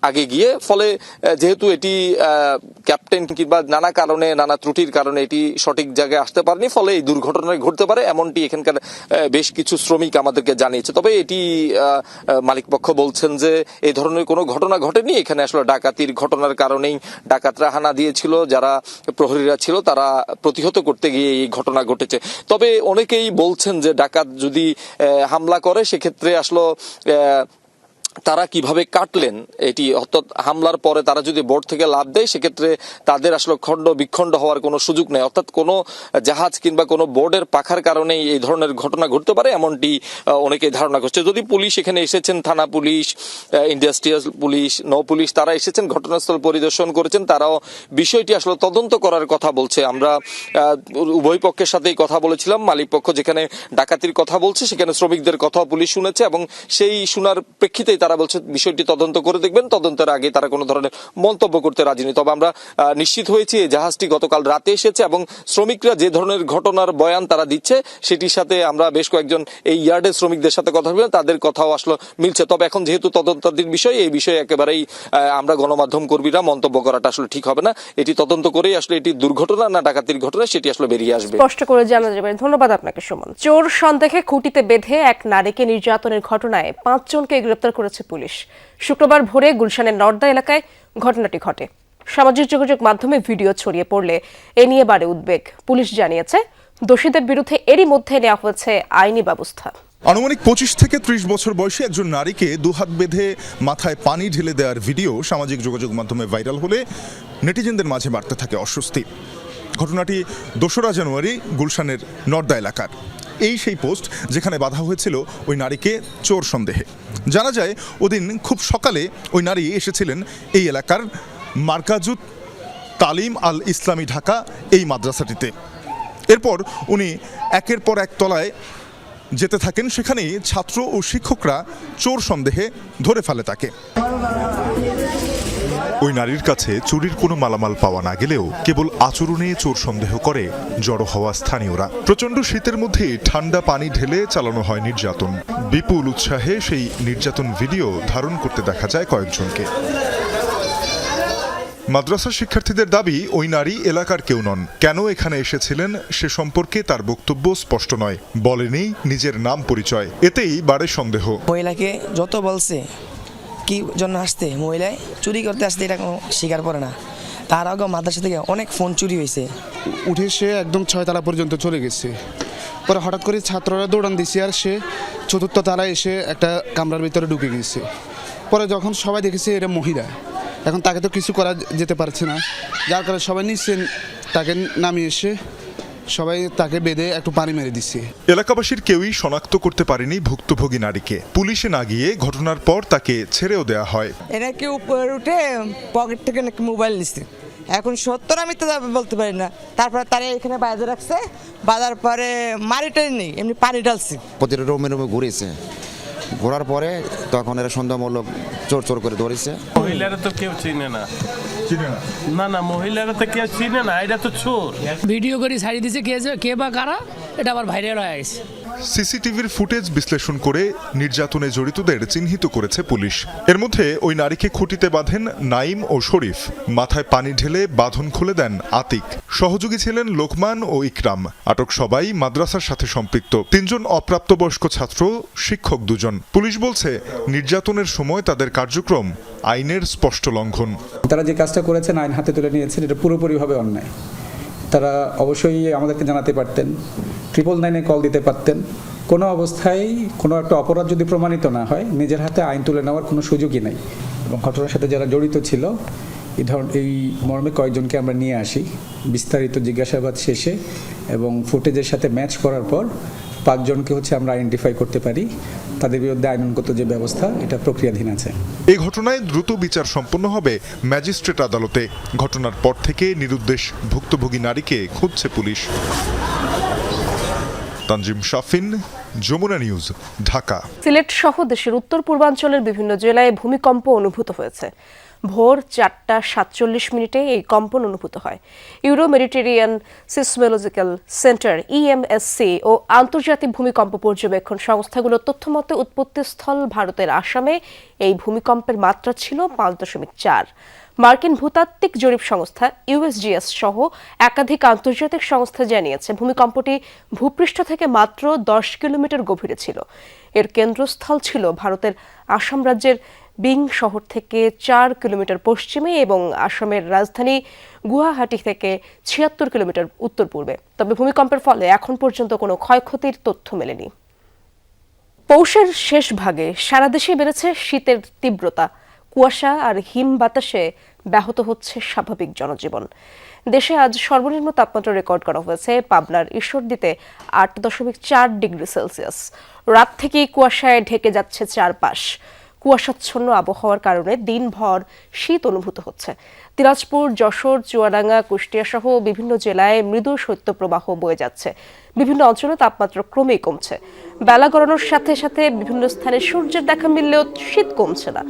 আগে গিয়ে। ফলে যেহেতু এটি ক্যাপ্টেন কিংবা নানা কারণে নানা ত্রুটির কারণে এটি সঠিক জায়গায় আসতে পারেনি, ফলে এই দুর্ঘটনা ঘটতে পারে এমনটি এখানকার বেশ কিছু শ্রমিক আমাদেরকে জানিয়েছে। তবে এটি মালিকপক্ষ বলছেন যে এই ধরনের কোনো ঘটনা ঘটেনি, এখানে আসলে ডাকাতির ঘটনার কারণেই ডাকাতরা হানা দিয়েছিল, যারা প্রহরীরা ছিল তারা প্রতিহত করতে গিয়ে এই ঘটনা ঘটেছে। তবে অনেকেই বলছেন যে ডাকাত যদি হামলা করে সেক্ষেত্রে আসলে তারা কিভাবে কাটলেন এটি, অর্থাৎ হামলার পরে তারা যদি বোট থেকে লাফ দেয় সেক্ষেত্রে তাদের আসলে খণ্ড বিখণ্ড হওয়ার কোনো সুযোগ নেই, অর্থাৎ কোনো জাহাজ কিংবা কোনো বোর্ডের পাখার কারণেই এই ধরনের ঘটনা ঘটতে পারে এমনটি অনেকেই ধারণা করছে। যদি পুলিশ এখানে এসেছেন, থানা পুলিশ, ইন্ডাস্ট্রিয়াল পুলিশ, নৌ পুলিশ, তারা এসেছেন, ঘটনাস্থল পরিদর্শন করেছেন, তারাও বিষয়টি আসলে তদন্ত করার কথা বলছে। আমরা উভয় পক্ষের সাথেই কথা বলেছিলাম, মালিক পক্ষ যেখানে ডাকাতির কথা বলছে সেখানে শ্রমিকদের কথাও পুলিশ শুনেছে এবং সেই শোনার প্রেক্ষিতেই তারা বলছে বিষয়টি তদন্ত করে দেখবেন, তদন্তের আগে তারা কোনো ধরনের মন্তব্য করতে রাজি নেই। তবে আমরা নিশ্চিত হয়েছি এই জাহাজটি গতকাল রাতে এসেছে এবং শ্রমিকরা যে ধরনের ঘটনার বয়ান তারা দিচ্ছে সেটির সাথে আমরা বেশ কয়েকজন এই ইয়ার্ডের শ্রমিকদের সাথে কথা বললাম, তাদের কথাও আসলে মিলছে। তবে এখন যেহেতু তদন্তাধীন বিষয়, এই বিষয়ে একেবারেই আমরা গণমাধ্যম কর্মীরা মন্তব্য করাটা আসলে ঠিক হবে না। এটি তদন্ত করেই আসলে এটি দুর্ঘটনা না ডাকাতির ঘটনা সেটি আসলে বেরিয়ে আসবে, স্পষ্ট করে জানা যাবে। ধন্যবাদ আপনাকে সুমন। চোর সন্দেহে খুঁটিতে বেঁধে এক নারীকে নির্যাতনের ঘটনায় 5 জনকে গ্রেপ্তার করেছে পুলিশ। শুক্রবার ভোরে গুলশানের নর্দা এলাকায় ঘটনাটি ঘটে। সামাজিক যোগাযোগ মাধ্যমে ভিডিও ছড়িয়ে পড়লে এ নিয়ে বাড়ে উদ্বেগ। পুলিশ জানিয়েছে দোষীদের বিরুদ্ধে এরই মধ্যে নেওয়া হয়েছে আইনি ব্যবস্থা। আনুমানিক 25 থেকে 30 বছর বয়সী একজন নারীকে দুহাত বেঁধে মাথায় পানি ঢেলে দেওয়ার ভিডিও সামাজিক যোগাযোগ মাধ্যমে ভাইরাল হলে নেটিজেনদের মাঝে বাড়তে থাকে অস্বস্তি। ঘটনাটি 2রা জানুয়ারি গুলশানের নর্দা এলাকার। এই সেই পোস্ট যেখানে বাধা হয়েছিল ওই নারীকে চোর সন্দেহে। জানা যায় ওদিন খুব সকালে ওই নারী এসেছিলেন এই এলাকার মার্কাজুত তালিম আল ইসলামী ঢাকা এই মাদ্রাসাটিতে। এরপর উনি একের পর এক তলায় যেতে থাকেন, সেখানেই ছাত্র ও শিক্ষকরা চোর সন্দেহে ধরে ফেলে তাকে। ওই নারীর কাছে চুরির কোনো মালামাল পাওয়া না গেলেও কেবল আচরণে চোর সন্দেহ করে জড়ো হওয়া স্থানীয়রা। প্রচণ্ড শীতের মধ্যে ঠান্ডা পানি ঢেলে চালানো হয় নির্যাতন। বিপুল উৎসাহে সেই নির্যাতন ভিডিও ধারণ করতে দেখা যায় কয়েকজনকে। মাদ্রাসার শিক্ষার্থীদের দাবি ওই নারী এলাকার কেউ নন। কেন এখানে এসেছিলেন সে সম্পর্কে তার বক্তব্য স্পষ্ট নয়, বলেনি নিজের নাম পরিচয়। এতেই বাড়ে সন্দেহ। মহিলাকে যত বলছে কি জন্য আসতে, মহিলায় চুরি করতে আসতে এটা কোনো স্বীকার করে না। তার আগে মাদ্রাসা থেকে অনেক ফোন চুরি হয়েছে। উঠে সে একদম 6 তলা পর্যন্ত চলে গেছে। পরে হঠাৎ করে ছাত্ররা দৌড়ান দিছে আর সে 4র্থ তলায় এসে একটা কামরার ভিতরে ঢুকে গেছে। পরে যখন সবাই দেখেছে এটা মহিলা, এখন তাকে তো কিছু করা যেতে পারছে না, যার কারণে সবাই নিচে তাকে নামিয়ে এসে সবাই তাকে বেঁধে একটু পানি মেরে দিচ্ছে। এলাকাবাসীর কেউই শনাক্ত করতে পারেনি ভুক্তভোগী নারীকে। পুলিশে না গিয়ে ঘটনার পর তাকে ছেড়েও দেওয়া হয়। এরা কি উপরে উঠে পকেট থেকে নাকি মোবাইল নিচ্ছে, এখন 70 আমি তো বলতে পারি না। তারপরে তারা এখানে বাইরে রাখছে, বাজার পরে মারিটাই নেই, এমনি পানি ঢালছে। প্রতিটা রুমে রুমে ঘুরেছে, ঘোরার পরে তখন এরা সন্দেহমূলক চোর চোর করে ধরেছে। মহিলারা তো কেউ চিনে না, না না মহিলারা তো কেউ চিনে না, এটা তো চোর। ভিডিও করে ছাড়িয়ে দিছে কে বা কারা, এটা আবার ভাইরাল হয়ে গেছে। সিসিটিভির ফুটেজ বিশ্লেষণ করে নির্যাতনে জড়িতদের চিহ্নিত করেছে পুলিশ। এর মধ্যে ওই নারীকে খুঁটিতে বাঁধেন নাইম ও শরীফ, মাথায় পানি ঢেলে বাঁধন খুলে দেন আতিক। সহযোগী ছিলেন লোকমান ও ইকরাম। আটক সবাই মাদ্রাসার সাথে সম্পৃক্ত। 3 জন অপ্রাপ্তবয়স্ক ছাত্র, শিক্ষক 2 জন। পুলিশ বলছে নির্যাতনের সময় তাদের কার্যক্রম আইনের স্পষ্ট লঙ্ঘন। তারা যে কাজটা করেছেন, আইন হাতে তুলে নিয়েছেন, এটা পুরোপুরিভাবে অন্যায়। তারা অবশ্যই আমাদেরকে জানাতে পারতেন, 999-এ কল দিতে পারতেন। কোনো অবস্থায় কোনো একটা অপরাধ যদি প্রমাণিত না হয়, নিজের হাতে আইন তুলে নেওয়ার কোনো সুযোগই নেই। এবং ঘটনার সাথে যারা জড়িত ছিল এই মর্মে কয়েকজনকে আমরা নিয়ে আসি। বিস্তারিত জিজ্ঞাসাবাদ শেষে এবং ফুটেজের সাথে ম্যাচ করার পর 5 জনকে আমরা আইডেন্টিফাই করতে পারি। তাদের বিরুদ্ধে আইনগত যে ব্যবস্থা, এটা প্রক্রিয়াধীন আছে। এই ঘটনায় দ্রুত বিচার সম্পন্ন হবে ম্যাজিস্ট্রেট আদালতে। ঘটনার পর থেকে নিরুদ্দেশ ভুক্তভোগী নারীকে খুঁজছে পুলিশ। তানজিম শাফিন, যমুনা নিউজ, ঢাকা। সিলেট সহ দেশের উত্তর পূর্বাঞ্চলের বিভিন্ন জেলায় ভূমিকম্প অনুভূত হয়েছে। ভোর 4:47 এই কম্পন অনুভূত হয়। Euro Mediterranean seismological centre EMSC ও আন্তর্জাতিক ভূমিকম্প পর্যবেক্ষণ সংস্থাগুলোর তথ্যমতে উৎপত্তিস্থল ভারতের আসামে এই ভূমিকম্পের মাত্রা ছিল 5.4। মার্কিন ভূতাত্ত্বিক জরিপ সংস্থা USGS সহ একাধিক আন্তর্জাতিক সংস্থা জানিয়েছে ভূমিকম্পটি ভূপৃষ্ঠ থেকে মাত্র 10 কিলোমিটার গভীরে ছিল। এর কেন্দ্রস্থল ছিল ভারতের আসাম রাজ্যের বিং শহর থেকে 4 কিলোমিটার পশ্চিমে এবং আসামের রাজধানী গুয়াহাটি থেকে 76 কিলোমিটার উত্তর পূর্বে। তবে ভূমিকম্পের ফলে এখন পর্যন্ত কোনো ক্ষয়ক্ষতির তথ্য মেলেনি। পৌষের শেষ ভাগে সারা দেশে বেড়েছে শীতের তীব্রতা। কুয়াশা আর হিম বাতাসে ব্যাহত হচ্ছে স্বাভাবিক জনজীবন। দেশে আজ সর্বনিম্ন তাপমাত্রা রেকর্ড করা হয়েছে পাবনার ঈশ্বরদীতে 8.4 ডিগ্রি সেলসিয়াস। রাত থেকেই কুয়াশায় ঢেকে যাচ্ছে চারপাশ। কুয়াশাচ্ছন্ন আবহাওয়ার কারণে দিনভর শীত অনুভূত হচ্ছে। দিনাজপুর, যশোর, চুয়াডাঙ্গা, কুষ্টিয়া সহ বিভিন্ন জেলায় মৃদু শৈত্যপ্রবাহ বয়ে যাচ্ছে। বিভিন্ন অঞ্চলে তাপমাত্রা ক্রমেই কমছে। বেলা গড়ানোর সাথে সাথে বিভিন্ন স্থানে সূর্যের দেখা মিললেও শীত কমছে না।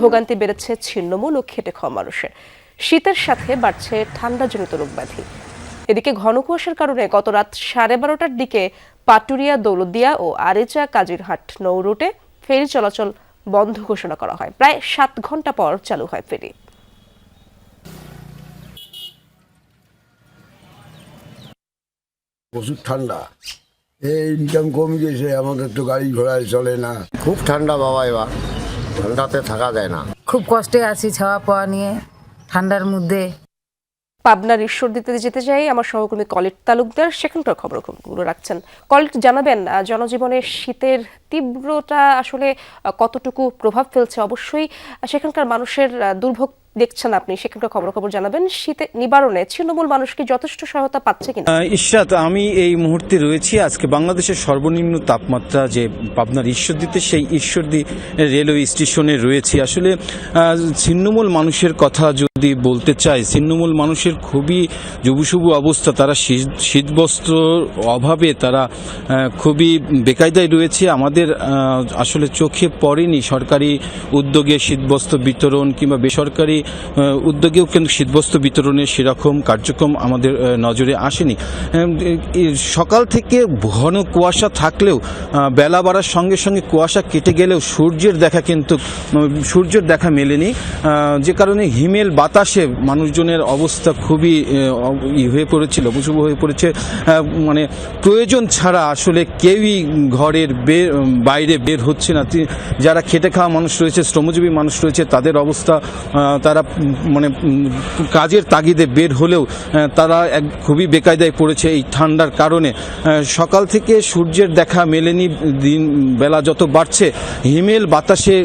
ভোগান্তি বেড়েছে ছিন্নমূল ও খেটে খাওয়া মানুষের। শীতের সাথে বাড়ছে ঠান্ডাজনিত রোগব্যাধি। এদিকে ঘন কুয়াশার কারণে গত রাত 12:30টার দিকে পাটুরিয়া, দৌলতদিয়া ও আরেচা কাজিরহাট নৌ রুটে ফেরি চলাচল বন্ধ ঘোষণা করা হয়। প্রায় 7 ঘন্টা পর চালু হয় ফেরি। প্রচুর ঠান্ডা, এই ইনকাম কমে গেছে, আমাদের তো গাড়ি ঘোড়ায় চলে না। খুব ঠান্ডা বাবা, এবার ঠান্ডাতে থাকা যায় না। খুব কষ্টে আছি ছাওয়া পাওয়া নিয়ে ঠান্ডার মধ্যে। পাবনার ঈশ্বরদীতে যেতে চাই আমার সহকর্মী কলিট তালুকদার, সেখানকার খবরগুলো রাখছেন। কলিট, জানাবেন জনজীবনে শীতের তীব্রতা আসলে কতটুকু প্রভাব ফেলছে? অবশ্যই সেখানকার মানুষের দুর্ভোগ দেখছেন আপনি, সেখানকার খবর জানাবেন। শীতে নিবারণে ছিন্নমূল মানুষ কি যথেষ্ট সহায়তা পাচ্ছে কিনা? ইশরাত, আমি এই মুহূর্তে রয়েছি আজকে বাংলাদেশের সর্বনিম্ন তাপমাত্রা যে পাবনার ঈশ্বরদীতে, সেই ঈশ্বরদী রেলওয়ে স্টেশনে রয়েছে। আসলে ছিন্নমূল মানুষের কথা যদি বলতে চাই, ছিন্নমূল মানুষের খুবই জুবুশুবু অবস্থা। তারা শীতবস্ত্র অভাবে তারা খুবই বেকায়দায় রয়েছে। আমাদের আসলে চোখে পড়েনি সরকারি উদ্যোগে শীতবস্ত্র বিতরণ কিংবা বেসরকারি উদ্যোগেও কিন্তু শীতবস্ত্র বিতরণের সেরকম কার্যক্রম আমাদের নজরে আসেনি। সকাল থেকে ঘন কুয়াশা থাকলেও বেলা বাড়ার সঙ্গে সঙ্গে কুয়াশা কেটে গেলেও সূর্যের দেখা মেলেনি, যে কারণে হিমেল বাতাসে মানুষজনের অবস্থা খুবই হয়ে পড়েছিল, অবুঝুবু হয়ে পড়েছে। মানে প্রয়োজন ছাড়া আসলে কেউই ঘরের বাইরে বের হচ্ছে না। যারা খেটে খাওয়া মানুষ রয়েছে, শ্রমজীবী মানুষ রয়েছে, তাদের অবস্থা, তারা মানে কাজের তাগিদে বের হলেও তারা খুবই বেকায়দায় পড়েছে এই ঠান্ডার কারণে। সকাল থেকে সূর্যের দেখা মেলেনি, দিন বেলা যত বাড়ছে হিমেল বাতাসে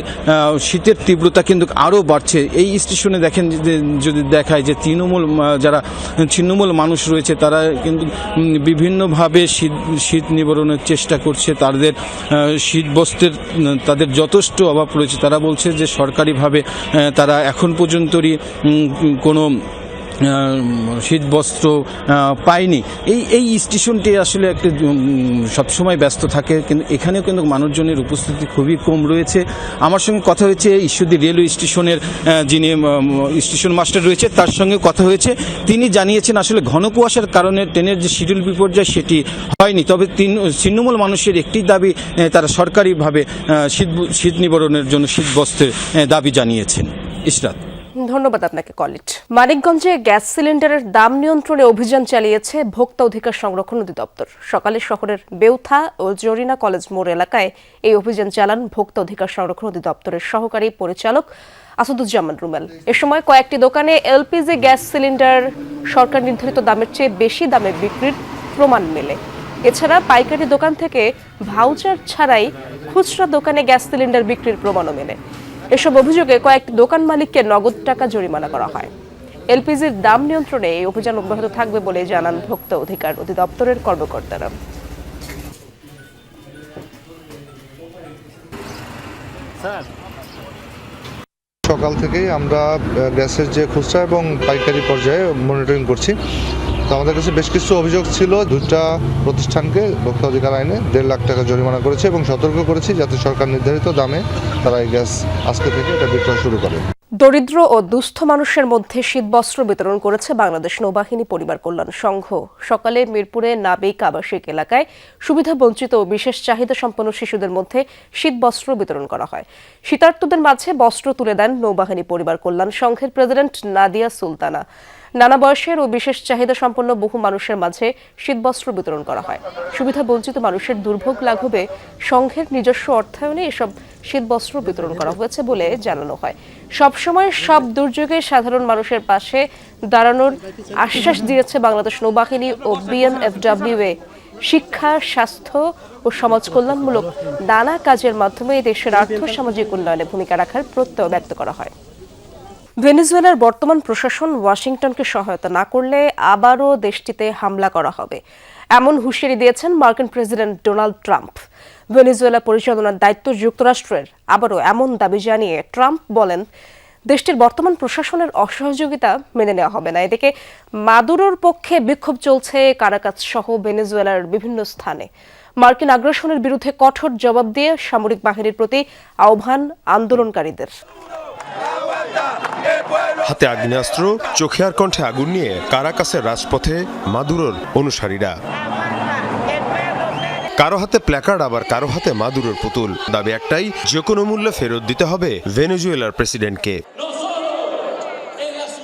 শীতের তীব্রতা কিন্তু আরও বাড়ছে। এই স্টেশনে দেখেন, যদি দেখায় যে যারা ছিন্নমূল মানুষ রয়েছে তারা কিন্তু বিভিন্নভাবে শীত নিবারণের চেষ্টা করছে। তাদের শীতবস্ত্রের তাদের যথেষ্ট অভাব রয়েছে। তারা বলছে যে সরকারিভাবে তারা এখন পর্যন্তই কোনো শীতবস্ত্র পায়নি। এই স্টেশনটি আসলে একটা সবসময় ব্যস্ত থাকে, কিন্তু এখানেও কিন্তু মানুষজনের উপস্থিতি খুবই কম রয়েছে। আমার সঙ্গে কথা হয়েছে ঈশ্বরদী রেলওয়ে স্টেশনের যিনি স্টেশন মাস্টার রয়েছে তার সঙ্গে কথা হয়েছে। তিনি জানিয়েছেন আসলে ঘন কুয়াশার কারণে ট্রেনের যে শিডিউল বিপর্যয় সেটি হয়নি, তবে ছিন্নমূল মানুষের একটি দাবি, তারা সরকারিভাবে শীত নিবারণের জন্য শীতবস্ত্রের দাবি জানিয়েছেন। ইশরাত, ধন্যবাদ আপনাকে কলিট। মানিকগঞ্জে গ্যাস সিলিন্ডারের দাম নিয়ন্ত্রণে অভিযান চালিয়েছে ভোক্তা অধিকার সংরক্ষণ অধিদপ্তর। সকালে শহরের বেউথা ও জরিনা কলেজ মোড় এলাকায় এই অভিযান চালান ভোক্তা অধিকার সংরক্ষণ অধিদপ্তরের সহকারী পরিচালক আসাদুজ্জামান রুমেল। এ সময় কয়েকটি দোকানে এলপিজি গ্যাস সিলিন্ডার সরকার নির্ধারিত দামের চেয়ে বেশি দামে বিক্রির প্রমাণ মেলে। এছাড়া পাইকারি দোকান থেকে ভাউচার ছাড়াই খুচরা দোকানে গ্যাস সিলিন্ডার বিক্রির প্রমাণও মেলে। এসব অভিযোগে কয়েকটি দোকান মালিককে নগদ টাকা জরিমানা করা হয়। এলপিজির দাম নিয়ন্ত্রণে এই অভিযান অব্যাহত থাকবে বলে জানান ভোক্তা অধিকার অধিদপ্তরের কর্মকর্তারা। সকাল থেকেই আমরা গ্যাসের যে খুচরা এবং পাইকারি পর্যায়ে মনিটরিং করছি। তো আমাদের কাছে বেশ কিছু অভিযোগ ছিল। দুটা প্রতিষ্ঠানকে ভোক্তা অধিকার আইনে 1.5 লাখ টাকা জরিমানা করেছে এবং সতর্ক করেছি যাতে সরকার নির্ধারিত দামে তারা এই গ্যাস আজকে থেকে এটা বিক্রয় শুরু করে। দরিদ্র ও দুস্থ মানুষের মধ্যে শীতবস্ত্র বিতরণ করেছে বাংলাদেশ নৌবাহিনী পরিবার কল্যাণ সংঘ। সকালে মিরপুরে নাবিক আবাসিক এলাকায় সুবিধা বঞ্চিত ও বিশেষ চাহিদা সম্পন্ন শিশুদের মধ্যে শীতবস্ত্র বিতরণ করা হয়। শীতার্তদের মাঝে বস্ত্র তুলে দেন নৌবাহিনী পরিবার কল্যাণ সংঘের প্রেসিডেন্ট নাদিয়া সুলতানা। নানা বয়সের ও বিশেষ চাহিদা সম্পন্ন বহু মানুষের মাঝে শীতবস্ত্র বিতরণ করা হয়। সুবিধা বঞ্চিত মানুষের দুর্ভোগ লাঘবে সংঘের নিজস্ব অর্থায়নে এসব শীতবস্ত্র বিতরণ করা হয়েছে বলে জানানো হয়। সবসময় সব দুর্যোগে সাধারণ মানুষের পাশে দাঁড়ানোর আশ্বাস দিয়েছে বাংলাদেশ নৌবাহিনী ও বিএনএফডব্লিউএ। শিক্ষা, স্বাস্থ্য ও সমাজ কল্যাণমূলক নানা কাজের মাধ্যমে দেশের আর্থ সামাজিক উন্নয়নে ভূমিকা রাখার প্রত্যয় ব্যক্ত করা হয়। ভেনেজুয়েলার বর্তমান প্রশাসন ওয়াশিংটনকে সহায়তা না করলে আবারও দেশটিতে হামলা করা হবে, এমন হুঁশিয়ারি দিয়েছেন মার্কিন প্রেসিডেন্ট ডোনাল্ড ট্রাম্প। ভেনেজুয়েলা পরিচালনার দায়িত্ব যুক্তরাষ্ট্রের, আবারও এমন দাবি জানিয়ে ট্রাম্প বলেন দেশটির বর্তমান প্রশাসনের অসহযোগিতা মেনে নেওয়া হবে না। এদিকে মাদুরোর পক্ষে বিক্ষোভ চলছে কারাকাস সহ ভেনেজুয়েলার বিভিন্ন স্থানে। মার্কিন আগ্রাসনের বিরুদ্ধে কঠোর জবাব দিয়ে সামরিক বাহিনীর প্রতি আহ্বান আন্দোলনকারীদের। হাতে আগ্নেয়াস্ত্র, চোখে আর কণ্ঠে আগুন নিয়ে কারাকাসের রাজপথে মাদুরোর অনুসারীরা। কারো হাতে প্ল্যাকার্ড, আবার কারো হাতে মাদুরোর পুতুল। দাবি একটাই, যে কোনো মূল্যে ফেরত দিতে হবে ভেনেজুয়েলার প্রেসিডেন্টকে।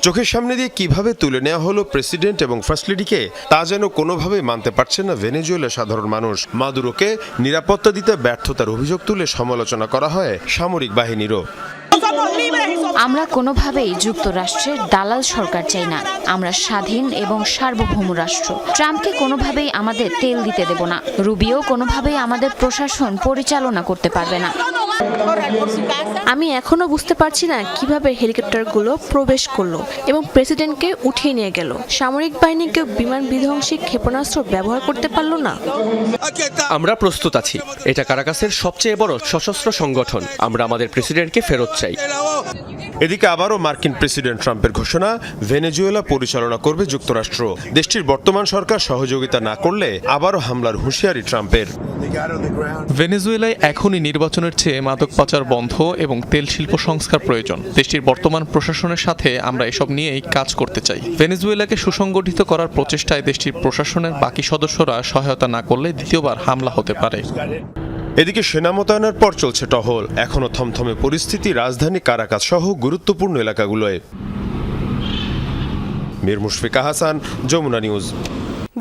চোখের সামনে দিয়ে কিভাবে তুলে নেওয়া হলো প্রেসিডেন্ট এবং ফার্স্ট লেডিকে, তা যেন কোনোভাবেই মানতে পারছেন না ভেনেজুয়েলার সাধারণ মানুষ। মাদুরোকে নিরাপত্তা দিতে ব্যর্থতার অভিযোগ তুলে সমালোচনা করা হয় সামরিক বাহিনীরও। আমরা কোনোভাবেই যুক্তরাষ্ট্রের দালাল সরকার চাই না। আমরা স্বাধীন এবং সার্বভৌম রাষ্ট্র। ট্রাম্পকে কোনোভাবেই আমাদের তেল দিতে দেব না। রুবিও কোনোভাবেই আমাদের প্রশাসন পরিচালনা করতে পারবে না। আমি এখনো বুঝতে পারছি না কিভাবে হেলিকপ্টারগুলো প্রবেশ করলো এবং প্রেসিডেন্টকে উঠিয়ে নিয়ে গেল। সামরিক বাহিনী কেউ বিমান বিধ্বংসী ক্ষেপণাস্ত্র ব্যবহার করতে পারলো না। আমরা প্রস্তুত আছি। এটা কারাকাসের সবচেয়ে বড় সশস্ত্র সংগঠন। আমরা আমাদের প্রেসিডেন্টকে ফেরত চাই। এদিকে আবারও মার্কিন প্রেসিডেন্ট ট্রাম্পের ঘোষণা, ভেনেজুয়েলা পরিচালনা করবে যুক্তরাষ্ট্র। দেশটির বর্তমান সরকার সহযোগিতা না করলে আবারও হামলার হুঁশিয়ারি ট্রাম্পের। ভেনেজুয়েলায় এখনই নির্বাচনের চেয়ে মাদক পাচার বন্ধ এবং তেল শিল্প সংস্কার প্রয়োজন। দেশটির বর্তমান প্রশাসনের সাথে আমরা এসব নিয়েই কাজ করতে চাই। ভেনেজুয়েলাকে সুসংগঠিত করার প্রচেষ্টায় দেশটির প্রশাসনের বাকি সদস্যরা সহায়তা না করলে দ্বিতীয়বার হামলা হতে পারে। এদিকে সেনা মোতায়েনের পর চলছে টহল। এখনো থমথমে পরিস্থিতি রাজধানী কারাকাস সহ গুরুত্বপূর্ণ এলাকাগুলোয়। মীর মুশফিকা হাসান, যমুনা নিউজ।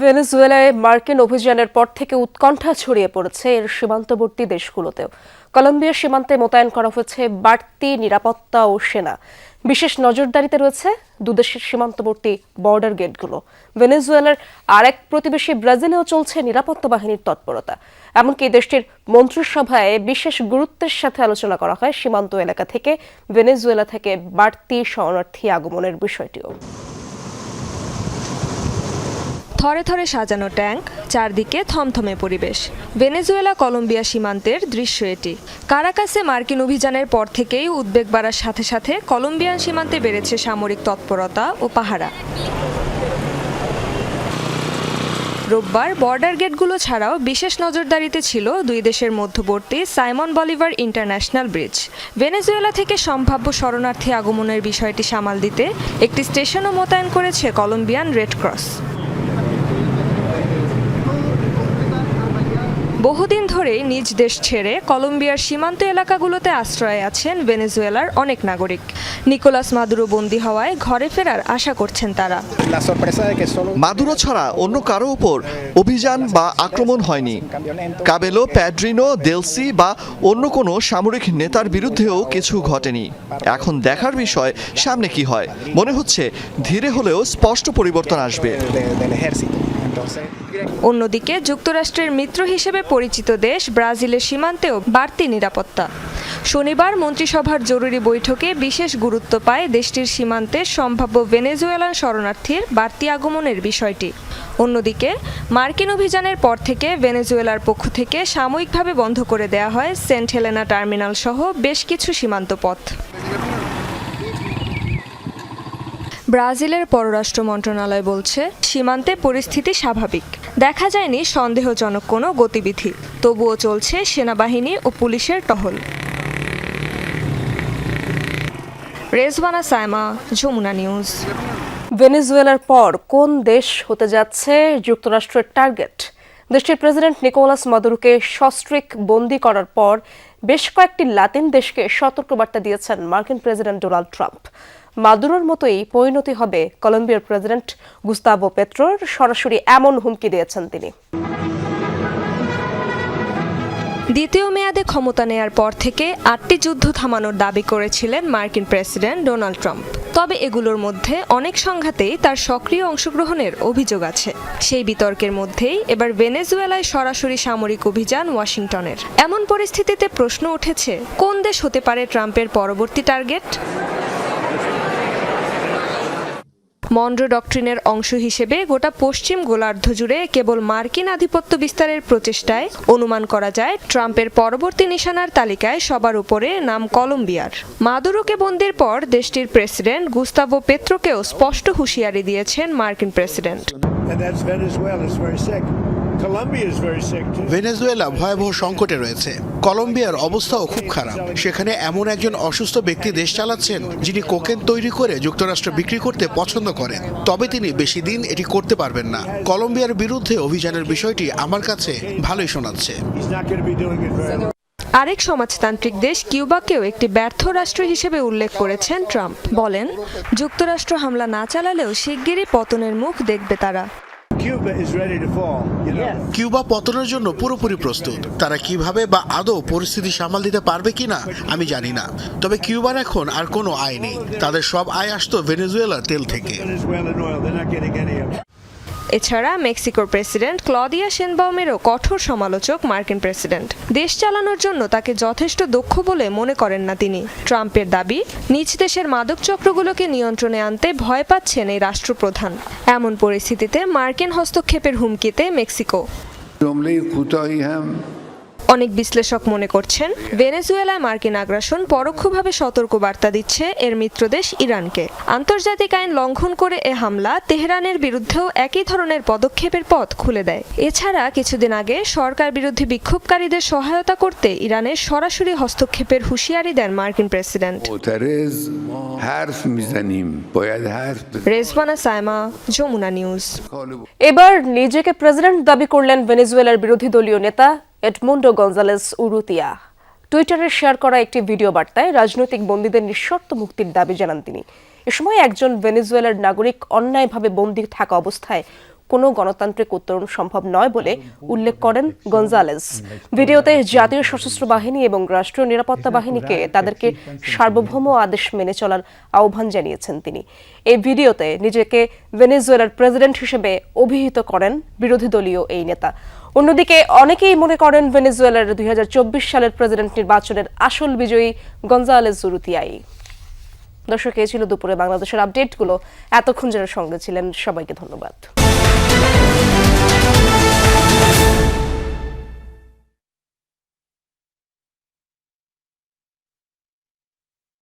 ভেনেজুয়েলায় মার্কিন অভিযানের পর থেকে উৎকণ্ঠা ছড়িয়ে পড়েছে এর সীমান্তবর্তী দেশগুলোতেও। কলম্বিয়া সীমান্তে মোতায়েন করা হয়েছে বাড়তি নিরাপত্তা ও সেনা। বিশেষ নজরদারিতে রয়েছে দুদেশের সীমান্তবর্তী বর্ডার গেটগুলো। ভেনেজুয়েলার আরেক প্রতিবেশী ব্রাজিলেও চলছে নিরাপত্তা বাহিনীর তৎপরতা। এমনকি দেশটির মন্ত্রিসভায় বিশেষ গুরুত্বের সাথে আলোচনা করা হয় সীমান্ত এলাকা থেকে ভেনেজুয়েলা থেকে বাড়তি শরণার্থী আগমনের বিষয়টিও। থরে থরে সাজানো ট্যাঙ্ক, চারদিকে থমথমে পরিবেশ। ভেনেজুয়েলা কলম্বিয়া সীমান্তের দৃশ্য এটি। কারাকাসে মার্কিন অভিযানের পর থেকেই উদ্বেগ বাড়ার সাথে সাথে কলম্বিয়ান সীমান্তে বেড়েছে সামরিক তৎপরতা ও পাহারা। রোববার বর্ডার গেটগুলো ছাড়াও বিশেষ নজরদারিতে ছিল দুই দেশের মধ্যবর্তী Simon Bolivar international bridge. Venezuela থেকে সম্ভাব্য শরণার্থী আগমনের বিষয়টি সামাল দিতে একটি স্টেশনও মোতায়েন করেছে কলম্বিয়ান রেড ক্রস। বহুদিন ধরেই নিজ দেশ ছেড়ে কলম্বিয়ার সীমান্ত এলাকাগুলোতে আশ্রয়ে আছেন ভেনেজুয়েলার অনেক নাগরিক। নিকোলাস মাদুরো বন্দী হওয়ায় ঘরে ফেরার আশা করছেন তারা। মাদুরো ছাড়া অন্য কারো উপর অভিযান বা আক্রমণ হয়নি। কাবেলো, প্যাড্রিনো, দেলসি বা অন্য কোনো সামরিক নেতার বিরুদ্ধেও কিছু ঘটেনি। এখন দেখার বিষয় সামনে কি হয়। মনে হচ্ছে ধীরে হলেও স্পষ্ট পরিবর্তন আসবে। অন্যদিকে যুক্তরাষ্ট্রের মিত্র হিসেবে পরিচিত দেশ ব্রাজিলের সীমান্তেও বাড়তি নিরাপত্তা। শনিবার মন্ত্রিসভার জরুরি বৈঠকে বিশেষ গুরুত্ব পায় দেশটির সীমান্তে সম্ভাব্য ভেনেজুয়েলান শরণার্থীর বাড়তি আগমনের বিষয়টি। অন্যদিকে মার্কিন অভিযানের পর থেকে ভেনেজুয়েলার পক্ষ থেকে সাময়িকভাবে বন্ধ করে দেয়া হয় সেন্ট হেলেনা টার্মিনাল সহ বেশ কিছু সীমান্ত পথ। ব্রাজিলের পররাষ্ট্র মন্ত্রণালয় বলছে সীমান্তে পরিস্থিতি স্বাভাবিক, দেখা যায়নি সন্দেহজনক কোনো গতিবিধি। তবুও চলছে সেনাবাহিনী ও পুলিশের টহল। রেজওয়ানা সাইমা, যমুনা নিউজ। ভেনেজুয়েলার পর কোন দেশ হতে যাচ্ছে যুক্তরাষ্ট্রের টার্গেট? দেশটির প্রেসিডেন্ট নিকোলাস মাদুরোকে সস্ত্রীক বন্দী করার পর বেশ কয়েকটি লাতিন দেশকে সতর্কবার্তা দিয়েছেন মার্কিন প্রেসিডেন্ট ডোনাল্ড ট্রাম্প। মাদুরোর মতোই পরিণতি হবে কলম্বিয়ার প্রেসিডেন্ট গুস্তাভো পেট্রোর, সরাসরি এমন হুমকি দিয়েছেন তিনি। দ্বিতীয় মেয়াদে ক্ষমতা নেয়ার পর থেকে 8টি যুদ্ধ থামানোর দাবি করেছিলেন মার্কিন প্রেসিডেন্ট ডোনাল্ড ট্রাম্প। তবে এগুলোর মধ্যে অনেক সংঘাতেই তার সক্রিয় অংশগ্রহণের অভিযোগ আছে। সেই বিতর্কের মধ্যেই এবার ভেনেজুয়েলায় সরাসরি সামরিক অভিযান ওয়াশিংটনের। এমন পরিস্থিতিতে প্রশ্ন উঠেছে, কোন দেশ হতে পারে ট্রাম্পের পরবর্তী টার্গেট? মনরো ডক্ট্রিনের অংশ হিসেবে গোটা পশ্চিম গোলার্ধ জুড়ে কেবল মার্কিন আধিপত্য বিস্তারের প্রচেষ্টায় অনুমান করা যায় ট্রাম্পের পরবর্তী নিশানার তালিকায় সবার উপরে নাম কলম্বিয়ার। মাদুরোকে বন্দির পর দেশটির প্রেসিডেন্ট গুস্তাভো পেট্রোকেও স্পষ্ট হুঁশিয়ারি দিয়েছেন মার্কিন প্রেসিডেন্ট। ভেনেজুয়েলা ভয়াবহ সংকটে রয়েছে। কলম্বিয়ার অবস্থাও খুব খারাপ। সেখানে এমন একজন অসুস্থ ব্যক্তি দেশ চালাচ্ছেন যিনি কোকেন তৈরি করে যুক্তরাষ্ট্র বিক্রি করতে পছন্দ করেন। তবে তিনি বেশি দিন এটি করতে পারবেন না। কলম্বিয়ার বিরুদ্ধে অভিযানের বিষয়টি আমার কাছে ভালোই শোনাচ্ছে। আরেক সমাজতান্ত্রিক দেশ কিউবাকেও একটি ব্যর্থ রাষ্ট্র হিসেবে উল্লেখ করেছেন ট্রাম্প। বলেন, যুক্তরাষ্ট্র হামলা না চালালেও শিগগিরই পতনের মুখ দেখবে তারা। কিউবা পতনের জন্য পুরোপুরি প্রস্তুত। তারা কিভাবে বা আদৌ পরিস্থিতি সামাল দিতে পারবে কিনা আমি জানি না। তবে কিউবার এখন আর কোনো আয় নেই। তাদের সব আয় আসতো ভেনেজুয়েলার তেল থেকে। এছাড়া মেক্সিকোর প্রেসিডেন্ট ক্লদিয়া শেনবাউমেরও কঠোর সমালোচক মার্কিন প্রেসিডেন্ট। দেশ চালানোর জন্য তাকে যথেষ্ট দক্ষ বলে মনে করেন না তিনি। ট্রাম্পের দাবি, নিজ দেশের মাদক চক্রগুলোকে নিয়ন্ত্রণে আনতে ভয় পাচ্ছেন এই রাষ্ট্রপ্রধান। এমন পরিস্থিতিতে মার্কিন হস্তক্ষেপের হুমকিতে মেক্সিকো। অনেক বিশ্লেষক মনে করছেন, ভেনেজুয়েলায় মার্কিন আগ্রাসন পরোক্ষভাবে সতর্কবার্তা দিচ্ছে এর মিত্রদেশ ইরানকে। আন্তর্জাতিক আইন লঙ্ঘন করে এ হামলা তেহরানের বিরুদ্ধেও একই ধরনের পদক্ষেপের পথ খুলে দেয়। এছাড়া কিছুদিন আগে সরকার বিরোধী বিক্ষোভকারীদের সহায়তা করতে ইরানের সরাসরি হস্তক্ষেপের হুঁশিয়ারি দেন মার্কিন প্রেসিডেন্ট। রেজওয়ানা সাইমা, যমুনা নিউজ। এবার নিজেকে প্রেসিডেন্ট দাবি করলেন ভেনেজুয়েলার বিরোধী দলীয় নেতা এডমুন্ডো গঞ্জালেস উরুতিয়া। টুইটারে শেয়ার করা একটি ভিডিও বার্তায় রাজনৈতিক বন্দীদের নিঃশর্ত মুক্তির দাবি জানান তিনি। এ সময় একজন ভেনেজুয়েলার নাগরিক অন্যায়ভাবে বন্দী থাকা অবস্থায় কোনো গণতান্ত্রিক উত্তরণ সম্ভব নয় বলে উল্লেখ করেন গঞ্জালেস। ভিডিওতে জাতীয় সশস্ত্র বাহিনী এবং রাষ্ট্রীয় নিরাপত্তা বাহিনীকে তাদেরকে সার্বভৌম আদেশ মেনে চলার আহ্বান জানিয়েছেন তিনি। এই ভিডিওতে নিজেকে ভেনেজুয়েলার প্রেসিডেন্ট হিসেবে অভিহিত করেন বিরোধী দলীয় এই নেতা। অন্যদিকে অনেকেই মনে করেন ভেনেজুয়েলার 2024 সালের প্রেসিডেন্ট নির্বাচনের আসল বিজয়ী গঞ্জালেস উরুতিয়াই। দর্শক, এই ছিল দুপুরে বাংলাদেশের আপডেটগুলো। এতক্ষণ যারা সঙ্গে ছিলেন সবাইকে ধন্যবাদ।